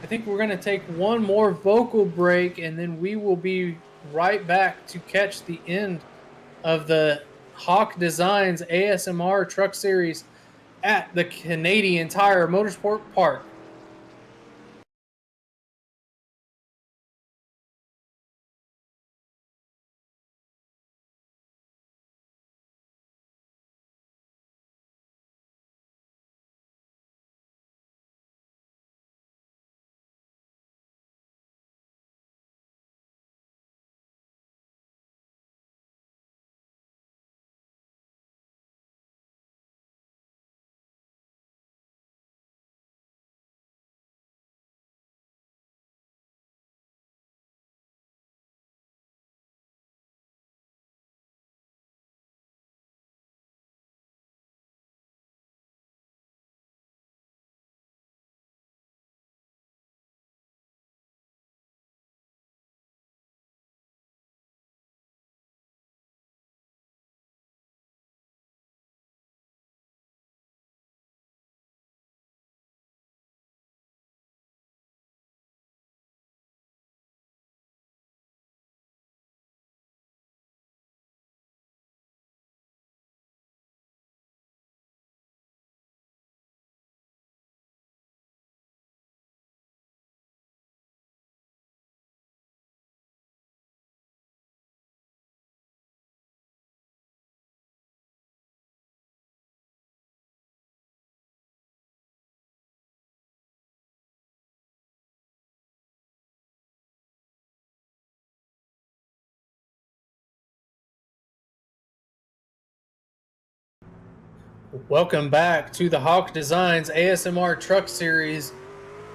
I think we're going to take one more vocal break, and then we will be right back to catch the end of the Hauck Designs ASMR Truck Series at the Canadian Tire Motorsport Park. Welcome back to the Hauck Designs ASMR Truck Series,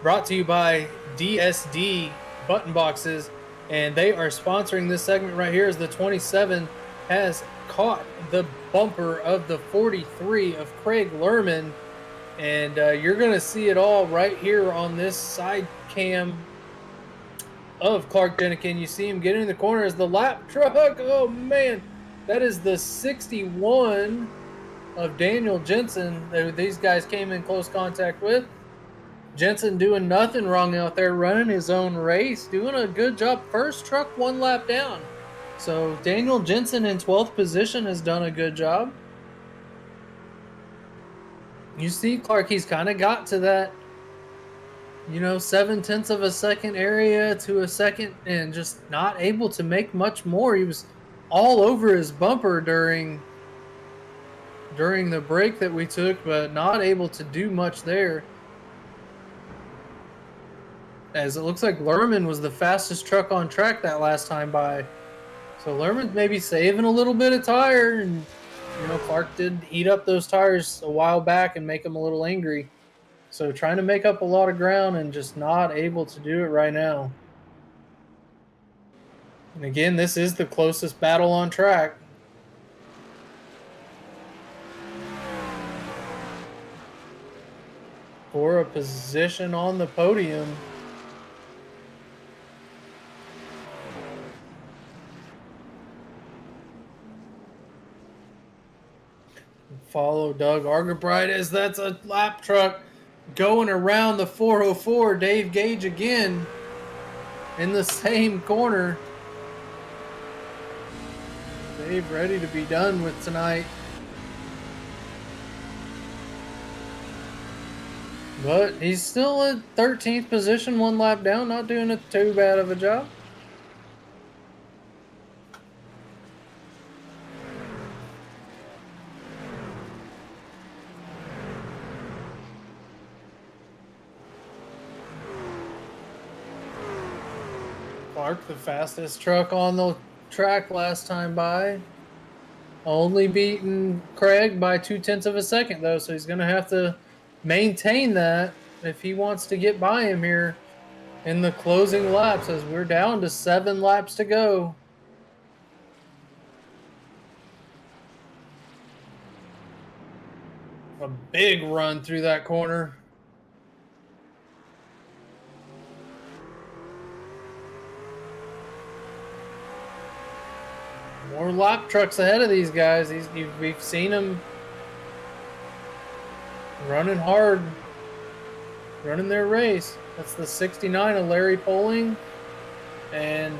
brought to you by DSD Button Boxes, and they are sponsoring this segment right here as the 27 has caught the bumper of the 43 of Craig Lerman, and you're going to see it all right here on this side cam of Clark Denikin. You see him get in the corner as the lap truck. Oh man, that is the 61 of Daniel Jensen that these guys came in close contact with. Jensen doing nothing wrong out there, running his own race, doing a good job. First truck one lap down. So Daniel Jensen in 12th position has done a good job. You see Clark, he's kind of got to that, 0.7 of a second area to a second and just not able to make much more. He was all over his bumper during the break that we took, but not able to do much there. As it looks like Lerman was the fastest truck on track that last time by. So Lerman maybe saving a little bit of tire, and Clark did eat up those tires a while back and make him a little angry. So trying to make up a lot of ground and just not able to do it right now. And again, this is the closest battle on track. For a position on the podium. Follow Doug Argabright as that's a lap truck going around the 404. Dave Gage again in the same corner. Dave ready to be done with tonight. But he's still at 13th position, one lap down, not doing too bad of a job. Clark, the fastest truck on the track last time by. Only beating Craig by 0.2 of a second, though, so he's going to have to maintain that if he wants to get by him here in the closing laps, as we're down to 7 laps to go. A big run through that corner. More lap trucks ahead of these guys. We've seen them running hard, running their race. That's the 69 of Larry Poling, and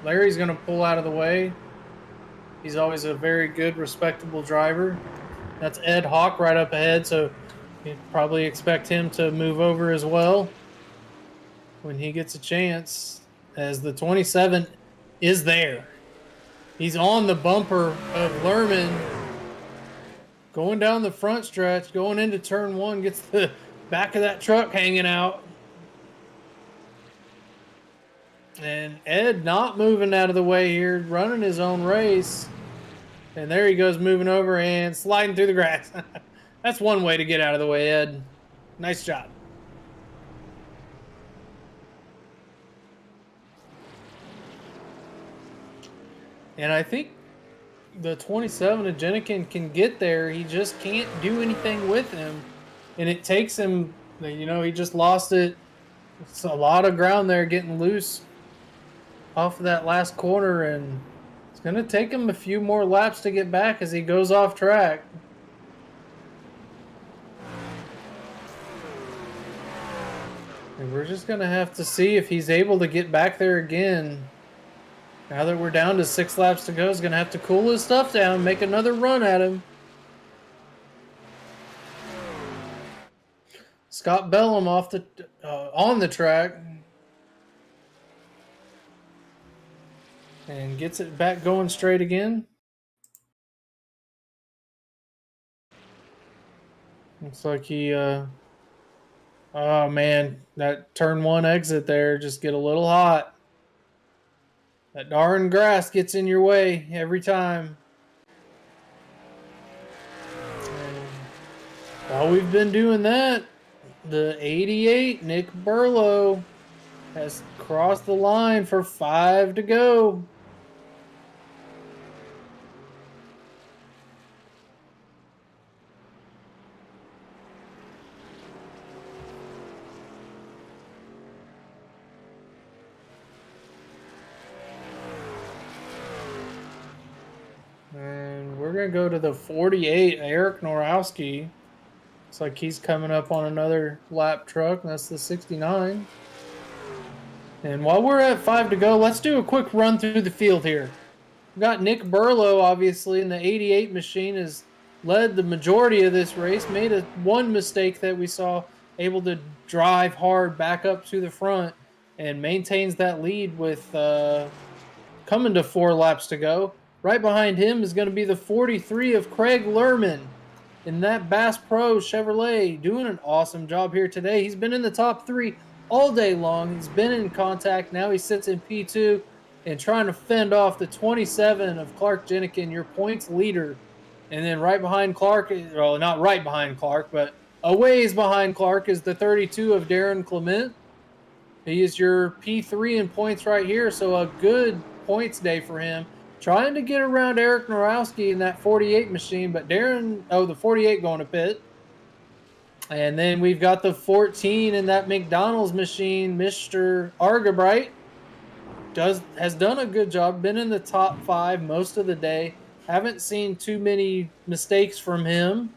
Larry's going to pull out of the way. He's always a very good, respectable driver. That's Ed Hauck right up ahead, so you'd probably expect him to move over as well when he gets a chance, as the 27 is there. He's on the bumper of Lerman. Going down the front stretch, going into turn 1, gets the back of that truck hanging out. And Ed not moving out of the way here, running his own race. And there he goes, moving over and sliding through the grass. That's one way to get out of the way, Ed. Nice job. And I think the 27 of Jenikin can get there. He just can't do anything with him. And it takes him, he just lost it. It's a lot of ground there getting loose off of that last corner. And it's going to take him a few more laps to get back as he goes off track. And we're just going to have to see if he's able to get back there again. Now that we're down to 6 laps to go, he's going to have to cool his stuff down, make another run at him. Scott Bellum off the on the track. And gets it back going straight again. Looks like he, oh man, that turn 1 exit there just get a little hot. That darn grass gets in your way every time. While we've been doing that, the 88, Nick Burlow, has crossed the line for 5 to go. And we're going to go to the 48, Eric Norowski. Looks like he's coming up on another lap truck, and that's the 69. And while we're at 5 to go, let's do a quick run through the field here. We've got Nick Burlow, obviously, and the 88 machine has led the majority of this race. Made one mistake that we saw, able to drive hard back up to the front, and maintains that lead with coming to 4 laps to go. Right behind him is going to be the 43 of Craig Lerman in that Bass Pro Chevrolet, doing an awesome job here today. He's been in the top 3 all day long. He's been in contact. Now he sits in P2 and trying to fend off the 27 of Clark Jenikin, your points leader. And then right behind Clark, well, not right behind Clark, but a ways behind Clark is the 32 of Darren Clement. He is your P3 in points right here, so a good points day for him. Trying to get around Eric Norowski in that 48 machine, but the 48 going to pit. And then we've got the 14 in that McDonald's machine, Mr. Argabright. Has done a good job, been in the top 5 most of the day. Haven't seen too many mistakes from him,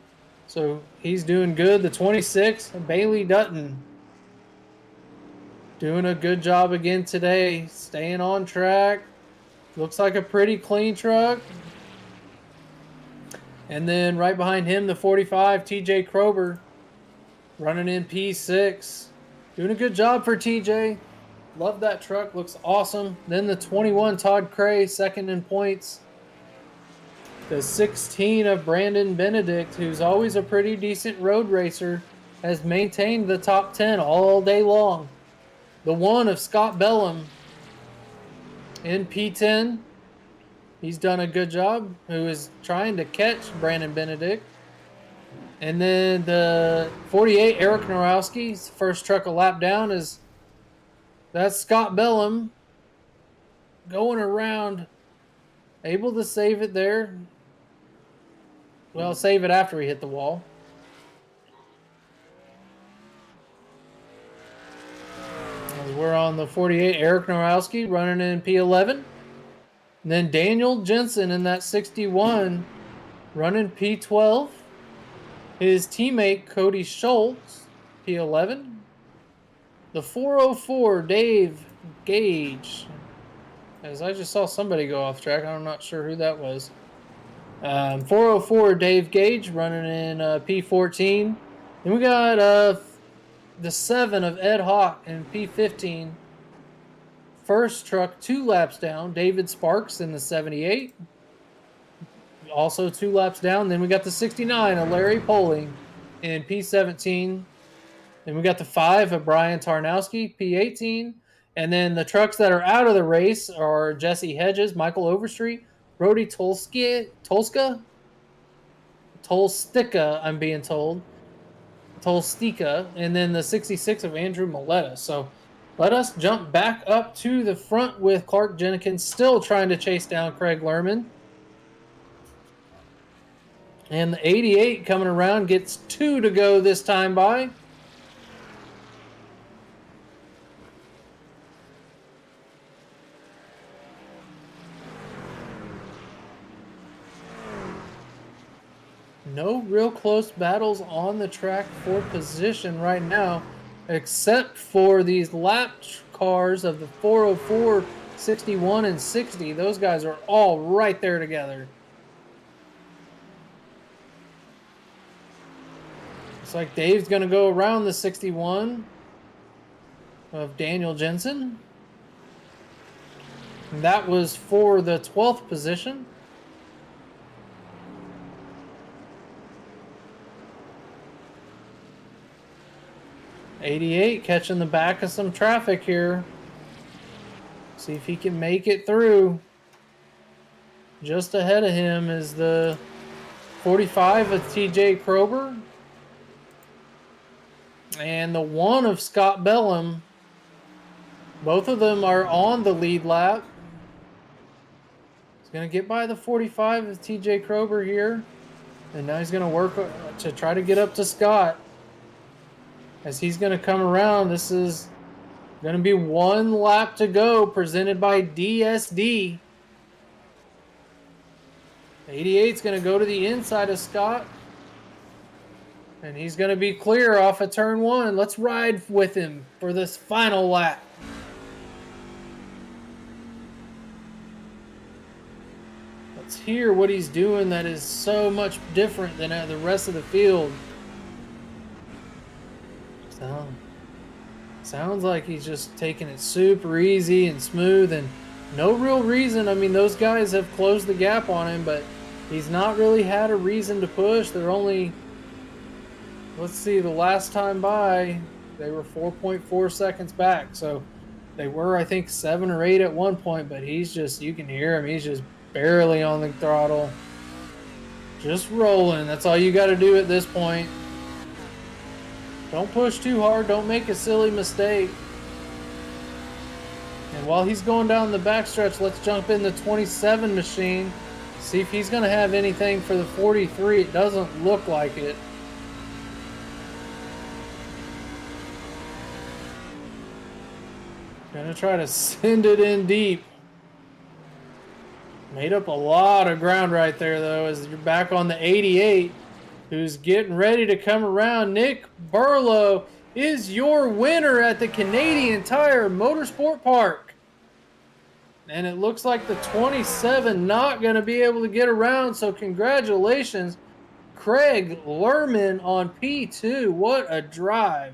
so he's doing good. The 26, Bailey Dutton, doing a good job again today, staying on track. Looks like a pretty clean truck. And then right behind him, the 45, TJ Krober, running in P6. Doing a good job for TJ. Love that truck. Looks awesome. Then the 21, Todd Cray, second in points. The 16 of Brandon Benedict, who's always a pretty decent road racer, has maintained the top 10 all day long. The 1 of Scott Bellum in P10. He's done a good job, who is trying to catch Brandon Benedict. And then the 48, Eric Norowski's first truck a lap down that's Scott Bellum going around, able to save it there. Well, save it after he hit the wall. As we're on the 48, Eric Norowski running in P11. And then Daniel Jensen in that 61 running P12. His teammate Cody Schultz, P11. The 404, Dave Gage. As I just saw somebody go off track. I'm not sure who that was. 404, Dave Gage running in P14. Then we got the 7 of Ed Hauck in P15. First truck 2 laps down, David Sparks in the 78. Also 2 laps down. Then we got the 69 of Larry Poling in P17. Then we got the 5 of Brian Tarnowski, P18. And then the trucks that are out of the race are Jesse Hedges, Michael Overstreet, Brody Tolstika, I'm being told. Tolstika. And then the 66 of Andrew Maletta. So let us jump back up to the front with Clark Jenikin still trying to chase down Craig Lerman. And the 88 coming around gets 2 to go this time by. No real close battles on the track for position right now, except for these lap cars of the 404, 61, and 60. Those guys are all right there together. Looks like Dave's going to go around the 61 of Daniel Jensen. And that was for the 12th position. '88 catching the back of some traffic here. See if he can make it through. Just ahead of him is the 45 of TJ Krober. and the 1 of Scott Bellum. Both of them are on the lead lap. He's going to get by the 45 of TJ Krober here. And now he's going to work to try to get up to Scott. As he's going to come around, this is going to be 1 lap to go, presented by DSD. 88 is going to go to the inside of Scott. And he's going to be clear off of turn 1. Let's ride with him for this final lap. Let's hear what he's doing that is so much different than the rest of the field. Sounds like he's just taking it super easy and smooth and no real reason. I mean, those guys have closed the gap on him, but he's not really had a reason to push. They're only, let's see, the last time by, they were 4.4 seconds back. So they were, I think, 7 or 8 at one point, but he's just, you can hear him. He's just barely on the throttle. Just rolling. That's all you got to do at this point. Don't push too hard. Don't make a silly mistake. And while he's going down the backstretch, let's jump in the 27 machine. See if he's going to have anything for the 43. It doesn't look like it. Gonna try to send it in deep. Made up a lot of ground right there, though, as you're back on the 88, who's getting ready to come around. Nick Burlow is your winner at the Canadian Tire Motorsport Park. And it looks like the 27 not going to be able to get around, so congratulations, Craig Lerman on P2. What a drive.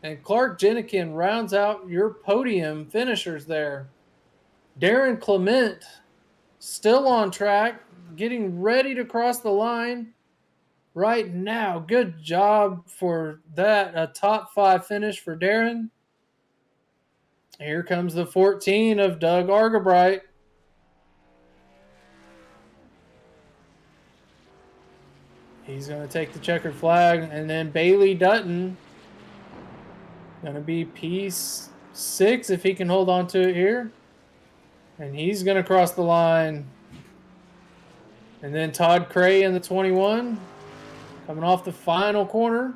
And Clark Jenikin rounds out your podium finishers there. Darren Clement still on track, getting ready to cross the line right now. Good job for that. A top 5 finish for Darren. Here comes the 14 of Doug Argabright. He's going to take the checkered flag. And then Bailey Dutton going to be P6 if he can hold on to it here. And he's going to cross the line. And then Todd Cray in the 21 coming off the final corner.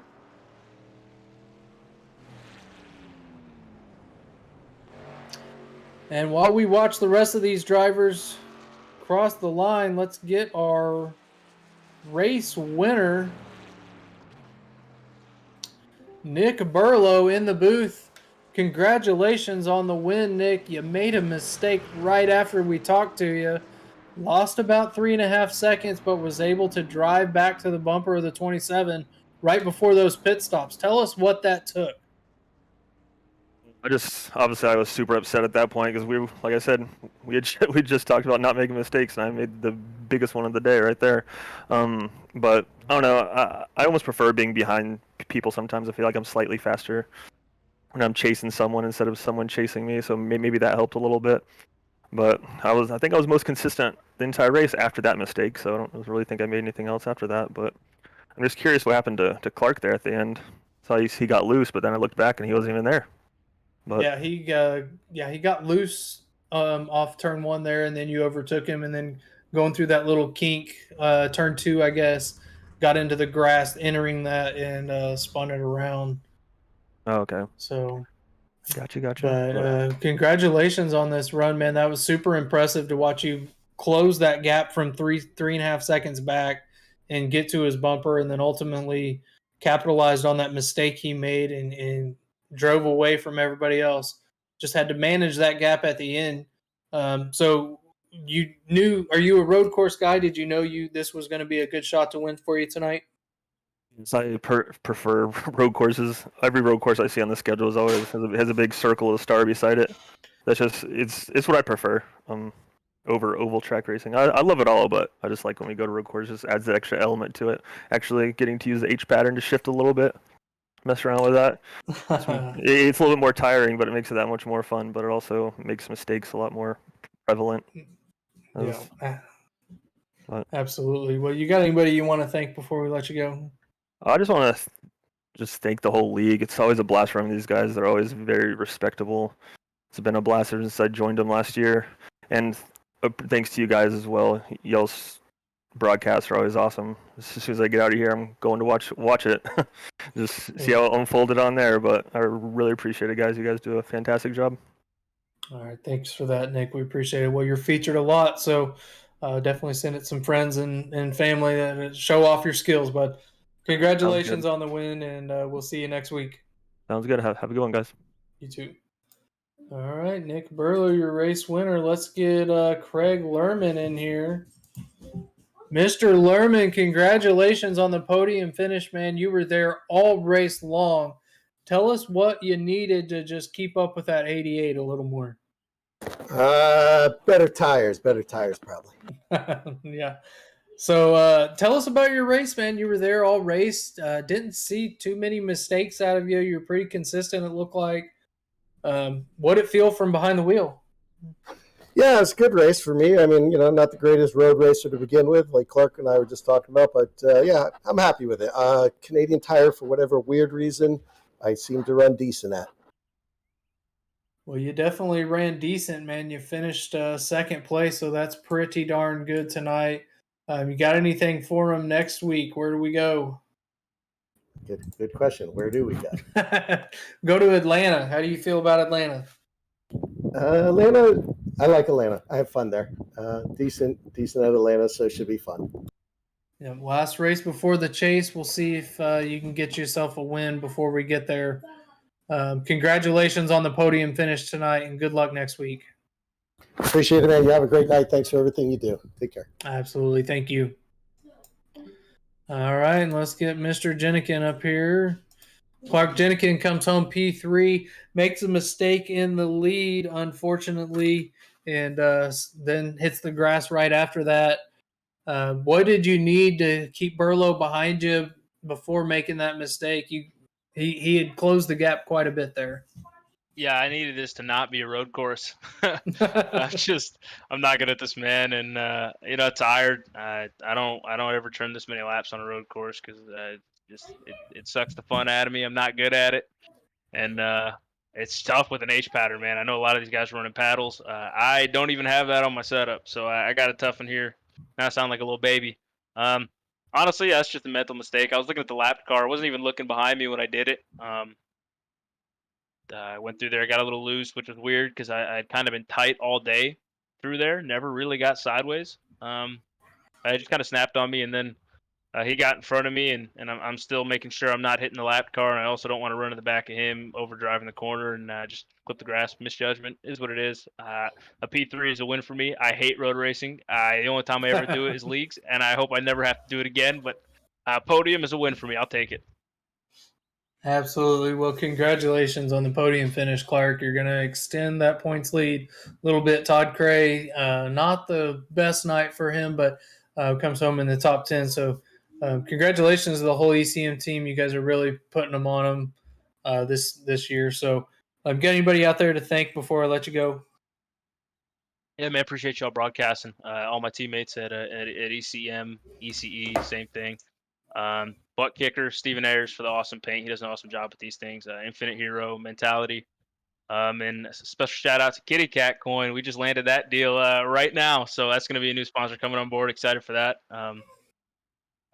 And while we watch the rest of these drivers cross the line, let's get our race winner, Nick Burlow, in the booth. Congratulations on the win, Nick. You made a mistake right after we talked to you. Lost about 3.5 seconds, but was able to drive back to the bumper of the 27 right before those pit stops. Tell us what that took. Obviously I was super upset at that point because like I said, we just talked about not making mistakes, and I made the biggest one of the day right there. But I don't know. I almost prefer being behind people sometimes. I feel like I'm slightly faster when I'm chasing someone instead of someone chasing me. So maybe that helped a little bit. But I think I was most consistent the entire race after that mistake. So I don't really think I made anything else after that. But I'm just curious what happened to Clark there at the end. So he got loose, but then I looked back and he wasn't even there. But yeah, he got loose off turn 1 there, and then you overtook him, and then going through that little kink, turn 2, I guess, got into the grass, entering that, and spun it around. Oh, okay. So, gotcha. But congratulations on this run, man. That was super impressive to watch you close that gap from 3.5 seconds back and get to his bumper, and then ultimately capitalized on that mistake he made and drove away from everybody else. Just had to manage that gap at the end. So you knew, are you a road course guy? Did you know this was going to be a good shot to win for you tonight? I prefer road courses. Every road course I see on the schedule is always has a big circle of a star beside it. That's just it's what I prefer over oval track racing. I love it all, but I just like when we go to road courses, adds that extra element to it. Actually getting to use the H pattern to shift a little bit. Mess around with that. It's a little bit more tiring, but it makes it that much more fun. But it also makes mistakes a lot more prevalent. Yeah, absolutely. Well, you got anybody you want to thank before we let you go? I just want to just thank the whole league. It's always a blast running these guys. They're always very respectable. It's been a blast ever since I joined them last year. And thanks to you guys as well. Y'all's broadcasts are always awesome. As soon as I get out of here, I'm going to watch it. Just see how it unfolded on there. But I really appreciate it, guys. You guys do a fantastic job. All right, thanks for that, Nick. We appreciate it. Well, you're featured a lot, so definitely send it some friends and family that show off your skills. But congratulations on the win, and we'll see you next week. Sounds good. Have a good one, guys. You too. All right, Nick Burlow, your race winner. Let's get Craig Lerman in here. Mr. Lerman, congratulations on the podium finish, man. You were there all race long. Tell us what you needed to just keep up with that 88 a little more. Better tires probably. Yeah. So tell us about your race, man. You were there all race. Didn't see too many mistakes out of you. You were pretty consistent, it looked like. What did it feel from behind the wheel? Yeah, it's a good race for me. I mean, not the greatest road racer to begin with, like Clark and I were just talking about, but yeah, I'm happy with it. Canadian Tire, for whatever weird reason, I seem to run decent at. Well, you definitely ran decent, man. You finished second place, so that's pretty darn good tonight. You got anything for them next week? Where do we go? Good question. Where do we go? Go to Atlanta. How do you feel about Atlanta? Atlanta, I like Atlanta. I have fun there. Decent at Atlanta, so it should be fun. Yeah, last race before the chase. We'll see if you can get yourself a win before we get there. Congratulations on the podium finish tonight, and good luck next week. Appreciate it, man. You have a great night. Thanks for everything you do. Take care. Absolutely. Thank you. All right, let's get Mr. Jenikin up here. Clark Jenikin comes home P3, makes a mistake in the lead, unfortunately, and then hits the grass right after that. What did you need to keep Burlow behind you before making that mistake? He had closed the gap quite a bit there. Yeah, I needed this to not be a road course. I'm not good at this, man, and tired. I don't ever turn this many laps on a road course because it sucks the fun out of me. I'm not good at it, and it's tough with an H pattern, man. I know a lot of these guys are running paddles. I don't even have that on my setup, so I got it tough in here. Now I sound like a little baby. Honestly, that's just a mental mistake. I was looking at the lap car. I wasn't even looking behind me when I did it. I went through there, got a little loose, which was weird because I'd kind of been tight all day through there. Never really got sideways. I just kind of snapped on me, and then he got in front of me, and I'm still making sure I'm not hitting the lap car, and I also don't want to run in the back of him, overdriving the corner, and just clip the grass. Misjudgment is what it is. A P3 is a win for me. I hate road racing. The only time I ever do it is leagues, and I hope I never have to do it again, but podium is a win for me. I'll take it. Absolutely. Well, congratulations on the podium finish, Clark. You're going to extend that points lead a little bit. Todd Cray, not the best night for him, but comes home in the top 10. So congratulations to the whole ECM team. You guys are really putting them on them this year. So got anybody out there to thank before I let you go? Yeah, man, appreciate y'all broadcasting. All my teammates at ECM, ECE, same thing. Butt kicker, Stephen Ayers for the awesome paint. He does an awesome job with these things. Infinite hero mentality. And a special shout out to Kitty Cat Coin. We just landed that deal right now. So that's going to be a new sponsor coming on board. Excited for that. Yeah,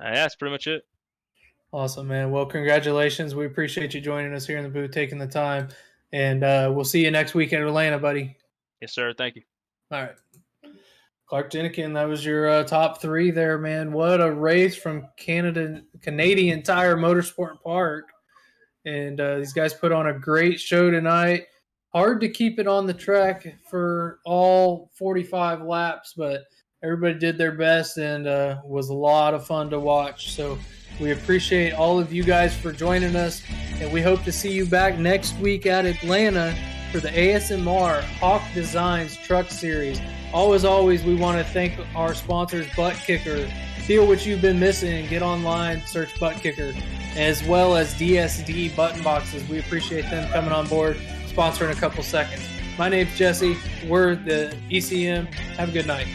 that's pretty much it. Awesome, man. Well, congratulations. We appreciate you joining us here in the booth, taking the time. And we'll see you next week in Atlanta, buddy. Yes, sir. Thank you. All right. Clark Jenikin, that was your top three there, man. What a race from Canadian Tire Motorsport Park. And these guys put on a great show tonight. Hard to keep it on the track for all 45 laps, but everybody did their best and was a lot of fun to watch. So we appreciate all of you guys for joining us, and we hope to see you back next week at Atlanta for the ASMR Hauck Designs Truck Series. Always, we want to thank our sponsors, Butt Kicker. Feel what you've been missing and get online, search Butt Kicker, as well as DSD Button Boxes. We appreciate them coming on board, sponsoring a couple seconds. My name's Jesse. We're the ECM. Have a good night.